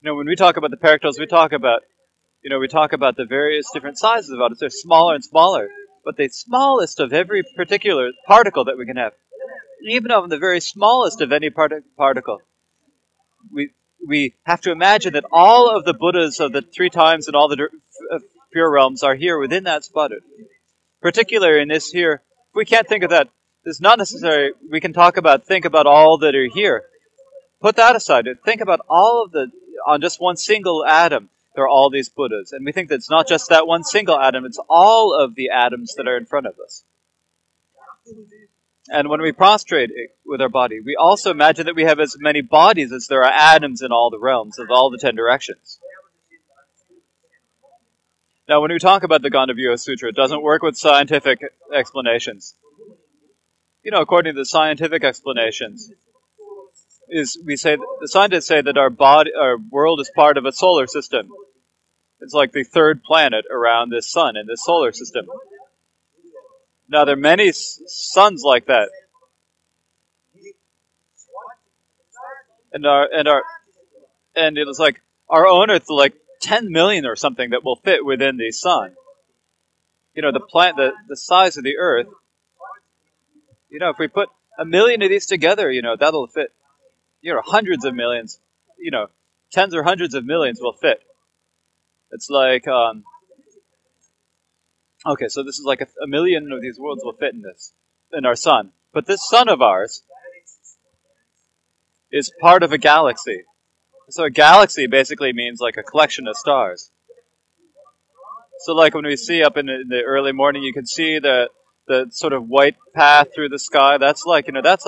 when we talk about the paractals, we talk about the various different sizes of atoms. They're smaller and smaller, but the smallest of every particular particle that we can have, even of the very smallest of any particle, we have to imagine that all of the Buddhas of the 3 times and all the pure realms are here within that spot. Particularly in this here, if we can't think of that, it's not necessary. We can think about all that are here. Put that aside. Think about all of on just one single atom, there are all these Buddhas. And we think that it's not just that one single atom, it's all of the atoms that are in front of us. And when we prostrate with our body, we also imagine that we have as many bodies as there are atoms in all the realms of all the 10 directions. Now, when we talk about the Gandharva Sutra, it doesn't work with scientific explanations. According to the scientific explanations, the scientists say that our world is part of a solar system. It's like the 3rd planet around this sun in this solar system. Now, there are many suns like that. And it was like our own Earth, like 10 million or something that will fit within the sun. The size of the Earth. If we put 1 million of these together, that'll fit. Hundreds of millions. Tens or hundreds of millions will fit. It's like, okay, so this is like 1 million of these worlds will fit in our sun. But this sun of ours is part of a galaxy. So a galaxy basically means like a collection of stars. So like when we see up in the early morning, you can see the sort of white path through the sky. That's like, it's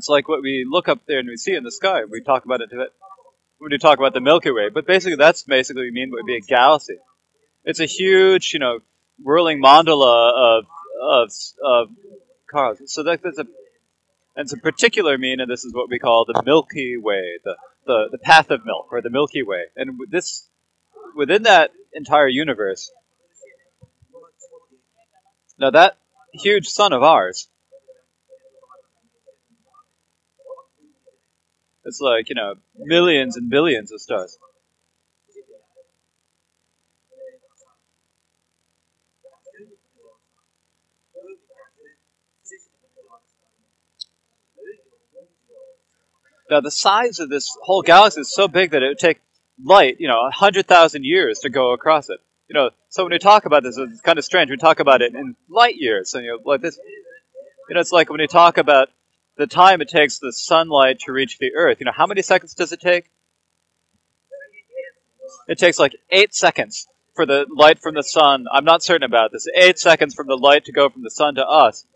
like what we look up there and we see in the sky. We talk about it when we talk about the Milky Way. But basically, that's basically mean what would be a galaxy. It's a huge, whirling mandala of cars. So that's And some particular mean, and this is what we call the Milky Way, the path of milk, or the Milky Way. And this, within that entire universe, now that huge sun of ours, it's like, millions and billions of stars. Now, the size of this whole galaxy is so big that it would take light, 100,000 years to go across it. So when we talk about this, it's kind of strange. We talk about it in light years, and like this. It's like when you talk about the time it takes the sunlight to reach the Earth. How many seconds does it take? It takes like 8 seconds for the light from the sun. I'm not certain about this. 8 seconds from the light to go from the sun to us.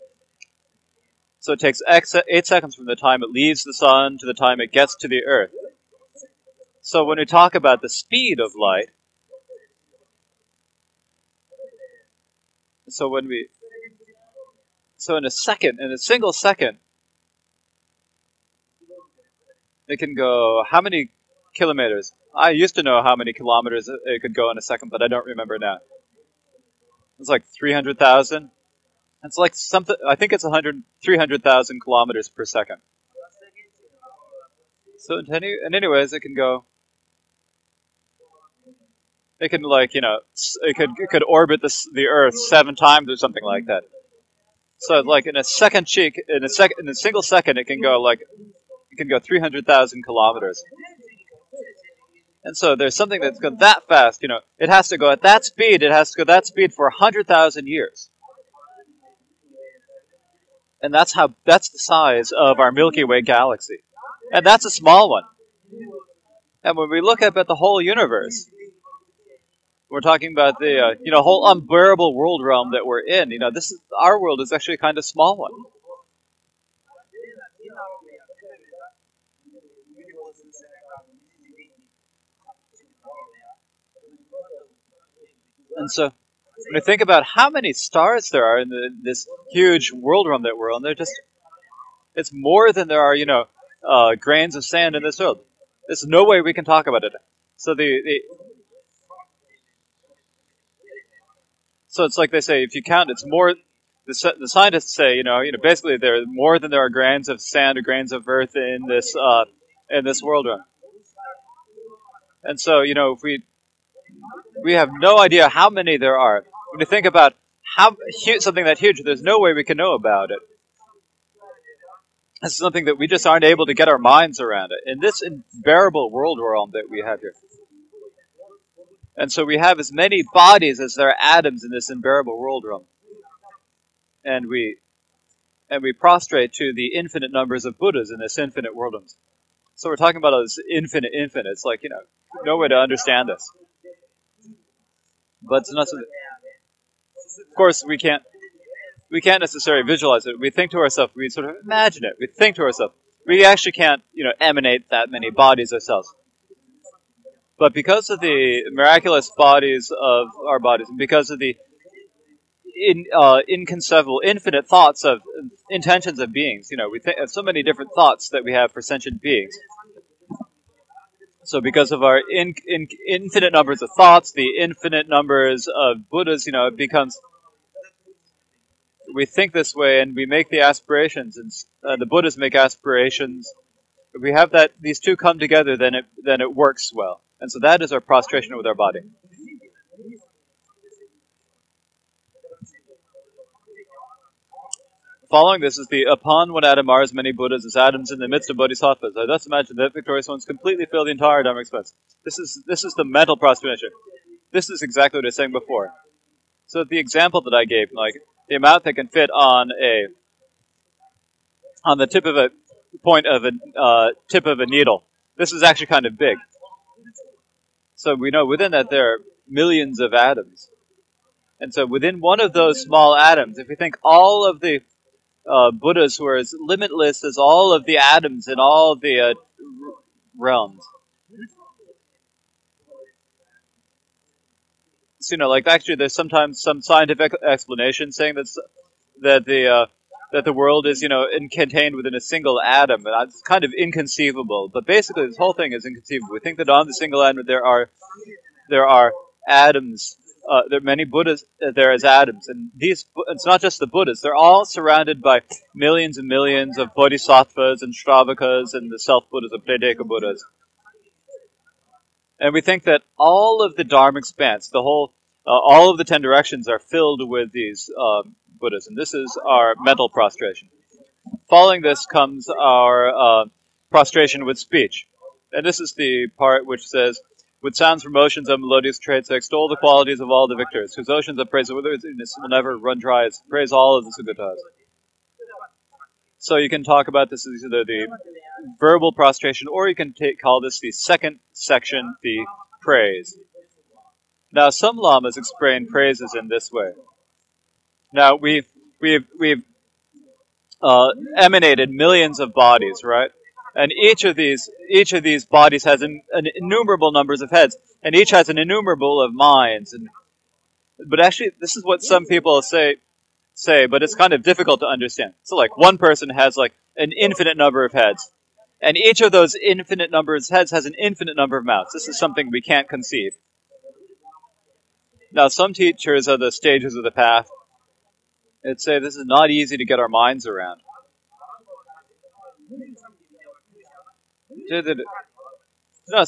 So it takes 8 seconds from the time it leaves the sun to the time it gets to the Earth. So when we talk about the speed of light, so in a single second, it can go how many kilometers? I used to know how many kilometers it could go in a second, but I don't remember now. It's like 300,000. It's like something, I think it's 300,000 kilometers per second. So anyways, it can go. It can it could orbit the Earth 7 times or something like that. So like in a single second, it can go 300,000 kilometers. And so there's something that's going that fast. It has to go at that speed. It has to go that speed for 100,000 years. And that's the size of our Milky Way galaxy. And that's a small one. And when we look up at the whole universe, we're talking about the whole unbearable world realm that we're in. Our world is actually a kind of small one. And so when you think about how many stars there are in this huge world realm that we're on, it's more than there are, grains of sand in this world. There's no way we can talk about it. So so it's like they say, if you count, it's more. The scientists say, basically there are more than there are grains of sand or grains of earth in this world realm. And so, if we have no idea how many there are. When you think about something that huge, there's no way we can know about it. This is something that we just aren't able to get our minds around it. In this unbearable world realm that we have here. And so we have as many bodies as there are atoms in this unbearable world realm. And we prostrate to the infinite numbers of Buddhas in this infinite world realm. So we're talking about this infinite. It's like, no way to understand this. But it's not something. Of course, we can't necessarily visualize it. We think to ourselves, we sort of imagine it. We think to ourselves. We actually can't, emanate that many bodies ourselves. But because of the miraculous bodies of our bodies, and because of the inconceivable, infinite thoughts of intentions of beings, we think of so many different thoughts that we have for sentient beings. So because of our infinite numbers of thoughts, the infinite numbers of Buddhas, it becomes. We think this way, and we make the aspirations, and the Buddhas make aspirations. If we have these two come together, then it works well. And so that is our prostration with our body. Following this is the upon one atom are as many Buddhas as atoms in the midst of bodhisattvas. I thus imagine that victorious ones completely fill the entire Dharma expanse. This is the mental prostration. This is exactly what I was saying before. So the example that I gave, like the amount that can fit on the tip of a point of a tip of a needle. This is actually kind of big. So we know within that there are millions of atoms. And so within one of those small atoms, if we think all of the Buddhas who are as limitless as all of the atoms in all of the realms. So, like actually there's sometimes some scientific explanation saying that that the world is, contained within a single atom. And it's kind of inconceivable. But basically, this whole thing is inconceivable. We think that on the single atom there are atoms. There are many Buddhas there as atoms, and it's not just the Buddhas. They're all surrounded by millions and millions of bodhisattvas and Shravakas and the self-Buddhas, the Pradeka Buddhas. And we think that all of the Dharma expanse, all of the 10 directions are filled with these Buddhas, and this is our mental prostration. Following this comes our prostration with speech. And this is the part which says, with sounds from motions of melodious traits, I extol the qualities of all the victors, whose oceans of praise will never run dry. As praise all of the Sugata's. So you can talk about this as either the verbal prostration, or you can call this the second section, the praise. Now, some lamas explain praises in this way. Now, we've emanated millions of bodies, right? And each of these bodies has an innumerable numbers of heads, and each has an innumerable of minds. But actually, this is what some people say, but it's kind of difficult to understand. So, like, one person has like an infinite number of heads, and each of those infinite numbers of heads has an infinite number of mouths. This is something we can't conceive. Now, some teachers of the stages of the path would say this is not easy to get our minds around. No,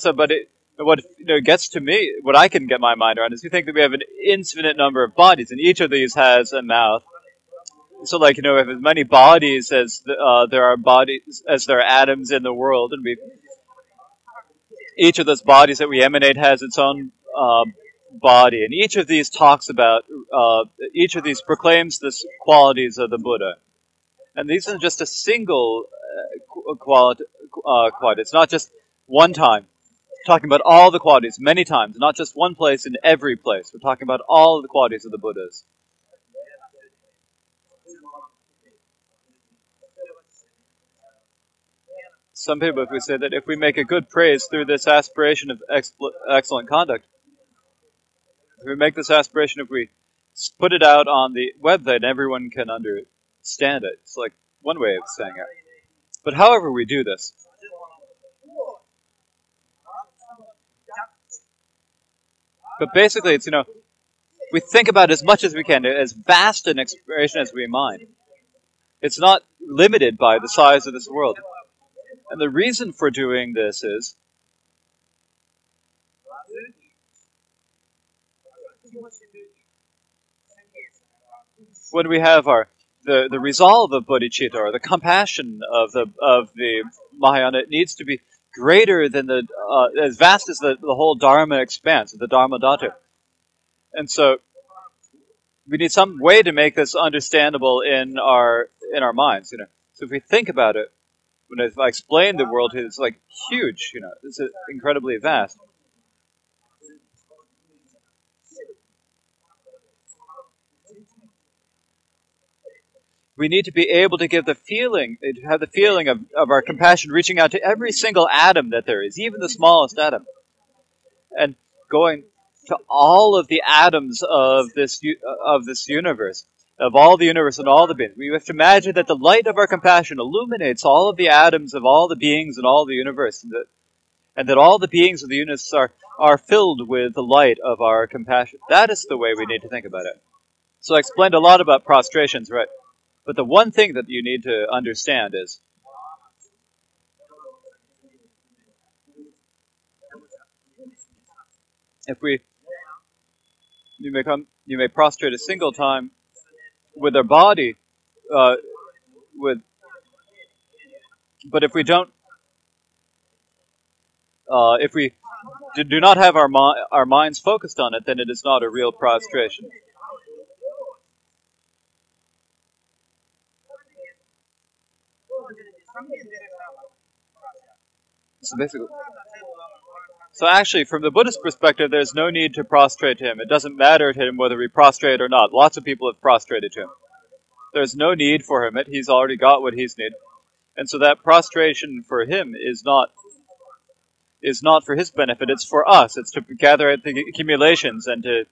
what gets to me, what I can get my mind around is you think that we have an infinite number of bodies, and each of these has a mouth. So, like, we have as many bodies as there are bodies as there are atoms in the world, and each of those bodies that we emanate has its own body, and each of these talks about, each of these proclaims the qualities of the Buddha, and these are just a single quality. It's not just one time. We're talking about all the qualities many times, not just one place in every place. We're talking about all of the qualities of the Buddhas. Some people, if we say that if we make a good praise through this aspiration of excellent conduct, if we make this aspiration, if we put it out on the website, everyone can understand it. It's like one way of saying it. But however we do this, but basically it's, we think about as much as we can, as vast an exploration as we mind. It's not limited by the size of this world. And the reason for doing this is when we have the resolve of bodhicitta, or the compassion of the Mahayana, it needs to be greater than as vast as the whole Dharma expanse, the Dharma Dhatu. And so we need some way to make this understandable in our minds. So if we think about it, when I explain the world, it's like huge. It's incredibly vast. We need to be able to have the feeling of our compassion reaching out to every single atom that there is, even the smallest atom, and going to all of the atoms of this universe, of all the universe and all the beings. We have to imagine that the light of our compassion illuminates all of the atoms of all the beings in all the universe, and that all the beings of the universe are filled with the light of our compassion. That is the way we need to think about it. So I explained a lot about prostrations, right? But the one thing that you need to understand is you may prostrate a single time with our body, but if we don't, if we do not have our minds focused on it, then it is not a real prostration. So actually, from the Buddhist perspective, there's no need to prostrate to him. It doesn't matter to him whether we prostrate or not. Lots of people have prostrated to him. There's no need for him. He's already got what he's needed. And so that prostration for him is not for his benefit. It's for us. It's to gather the accumulations and to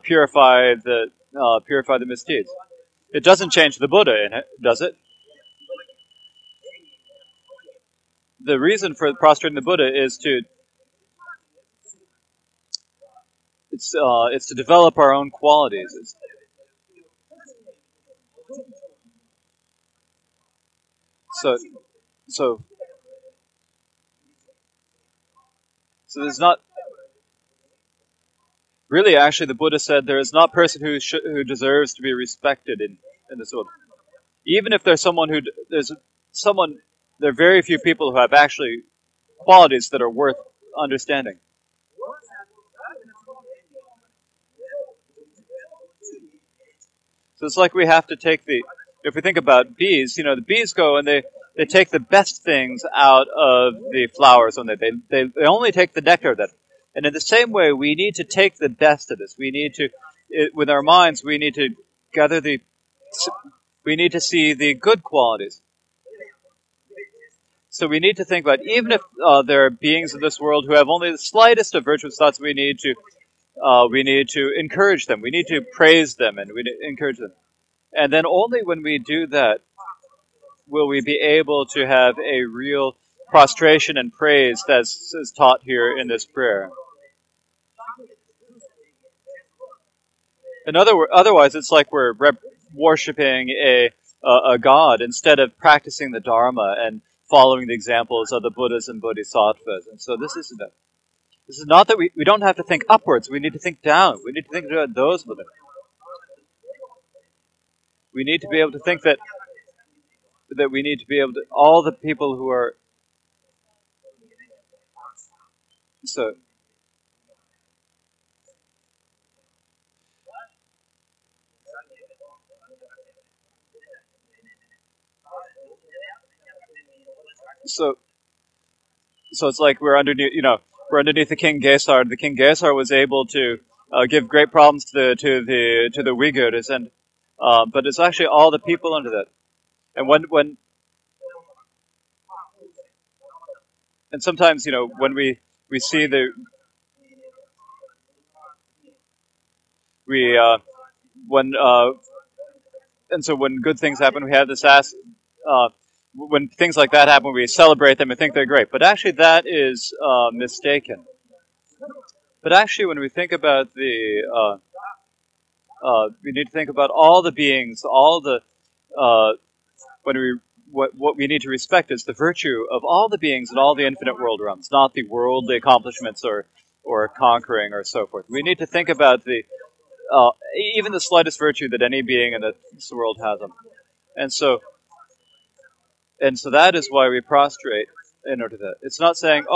purify the misdeeds. It doesn't change the Buddha in it, does it? The reason for prostrating the Buddha is it's to develop our own qualities. So so there's not really, actually, the Buddha said there is not a person who deserves to be respected in this world. Even if there's someone there are very few people who have actually qualities that are worth understanding. So it's like we have to take if we think about bees, the bees go and they take the best things out of the flowers, and they only take the nectar of that. And in the same way, we need to take the best of this. We need to, with our minds, we need to gather we need to see the good qualities. So we need to think about, even if there are beings in this world who have only the slightest of virtuous thoughts, we need to encourage them. We need to praise them, and we need to encourage them. And then only when we do that will we be able to have a real prostration and praise that's is taught here in this prayer. Otherwise, it's like we're worshipping a god instead of practicing the Dharma and following the examples of the Buddhas and Bodhisattvas. And so this is not that we don't have to think upwards. We need to think down. We need to think about those Buddhas. We need to be able to think that we need to be able to, all the people who are, so it's like we're underneath the King Gesar. The King Gesar was able to give great problems to the Uyghurs, and but it's actually all the people under that. And and sometimes when we see and so when good things happen, we have this when things like that happen, we celebrate them and think they're great. But actually, that is mistaken. But actually, when we think about we need to think about all the beings, what we need to respect is the virtue of all the beings in all the infinite world realms, not the worldly accomplishments or conquering or so forth. We need to think about even the slightest virtue that any being in this world has. And so that is why we prostrate in order to that. It's not saying,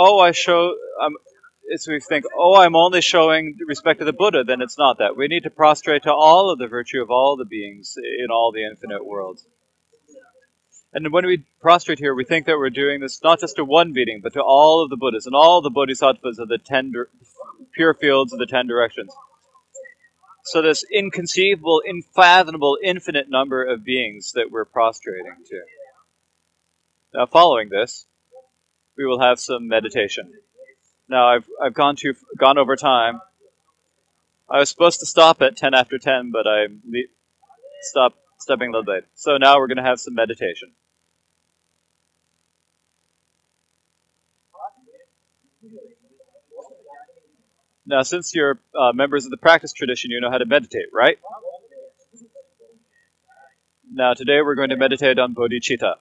it's we think, I'm only showing respect to the Buddha, then it's not that. We need to prostrate to all of the virtue of all the beings in all the infinite worlds. And when we prostrate here, we think that we're doing this not just to one being, but to all of the Buddhas and all the Bodhisattvas of the pure fields of the 10 directions. So this inconceivable, unfathomable, infinite number of beings that we're prostrating to. Now, following this, we will have some meditation. Now, I've gone over time. I was supposed to stop at 10 after 10, but I stepping a little late. So now we're going to have some meditation. Now, since you're members of the practice tradition, you know how to meditate, right? Now, today we're going to meditate on bodhicitta.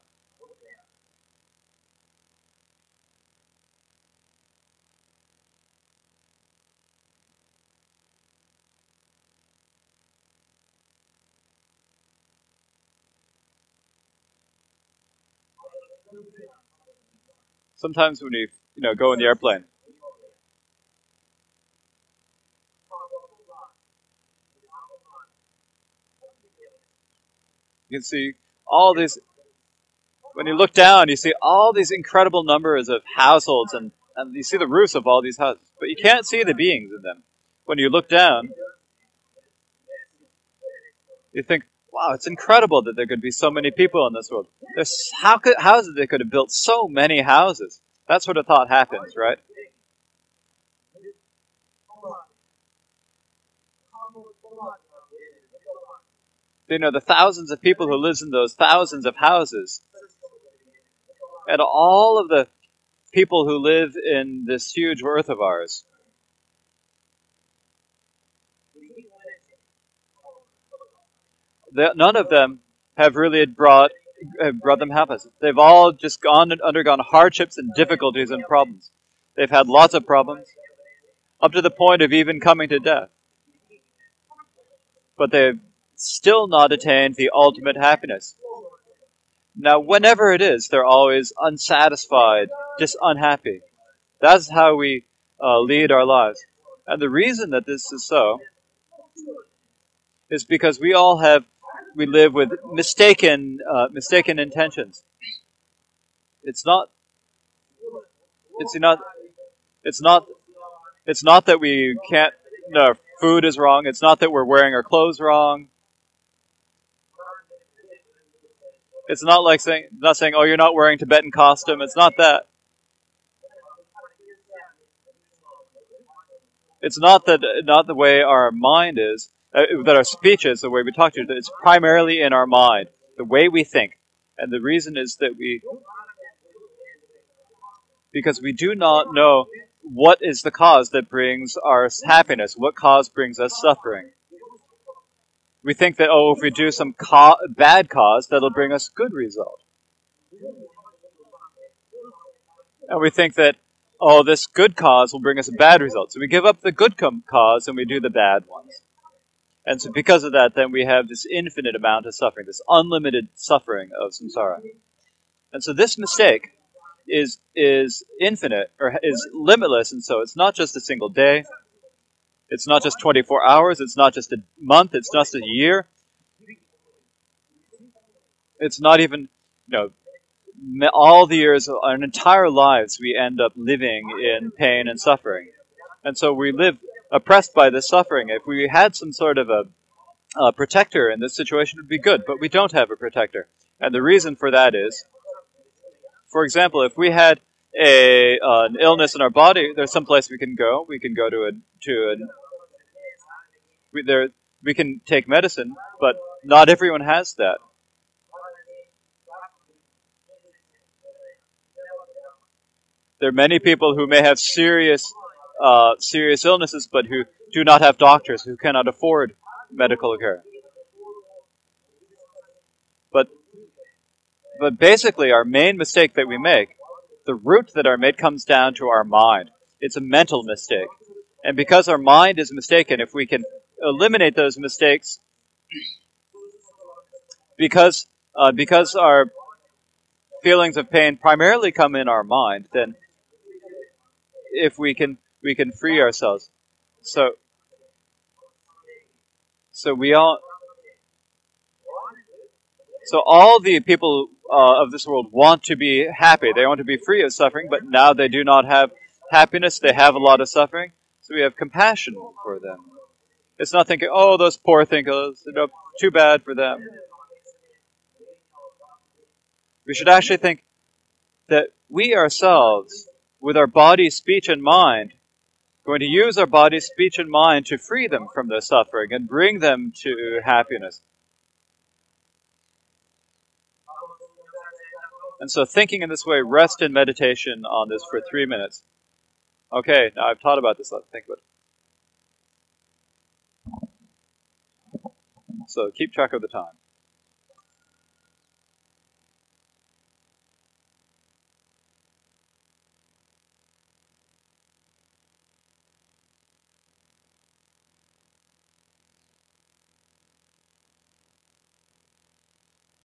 Sometimes when you go in the airplane, you can see all these. When you look down, you see all these incredible numbers of households, and you see the roofs of all these houses, but you can't see the beings in them. When you look down, you think, wow, it's incredible that there could be so many people in this world. How is it they could have built so many houses? That sort of thought happens, right? You know, the thousands of people who live in those thousands of houses, and all of the people who live in this huge earth of ours. None of them have really brought them happiness. They've all just undergone hardships and difficulties and problems. They've had lots of problems, up to the point of even coming to death. But they've still not attained the ultimate happiness. Now, whenever it is, they're always unsatisfied, just unhappy. That's how we lead our lives. And the reason that this is so is because we live with mistaken intentions. It's not that we can't, no, food is wrong. It's not that we're wearing our clothes wrong. It's not like saying, oh, you're not wearing Tibetan costume. It's not that. It's not the way our mind is, that our speech is, the way we talk to it. It's primarily in our mind, the way we think. And the reason is that because we do not know what is the cause that brings our happiness, what cause brings us suffering. We think that, oh, if we do some bad cause, that'll bring us good result. And we think that, oh, this good cause will bring us a bad result. So we give up the good cause and we do the bad ones. And so because of that, then we have this infinite amount of suffering, this unlimited suffering of samsara. And so this mistake is infinite, or is limitless, and so it's not just a single day. It's not just 24 hours. It's not just a month. It's not just a year. It's not even, all the years, our entire lives, we end up living in pain and suffering. And so we live oppressed by this suffering. If we had some sort of a protector in this situation, it would be good, but we don't have a protector. And the reason for that is, for example, if we had an illness in our body, there's some place we can go. We can go we can take medicine, but not everyone has that. There are many people who may have serious illnesses, but who do not have doctors, who cannot afford medical care. But basically, our main mistake that we make, the root that are made, comes down to our mind. It's a mental mistake. And because our mind is mistaken, if we can eliminate those mistakes, because our feelings of pain primarily come in our mind, then if we can free ourselves. So all the people of this world want to be happy. They want to be free of suffering, but now they do not have happiness. They have a lot of suffering. So we have compassion for them. It's not thinking, oh, those poor thinkers, too bad for them. We should actually think that we ourselves, with our body, speech, and mind, are going to use our body, speech, and mind to free them from their suffering and bring them to happiness. And so thinking in this way, rest in meditation on this for 3 minutes. Okay, now I've taught about this. Let's think about it. So keep track of the time.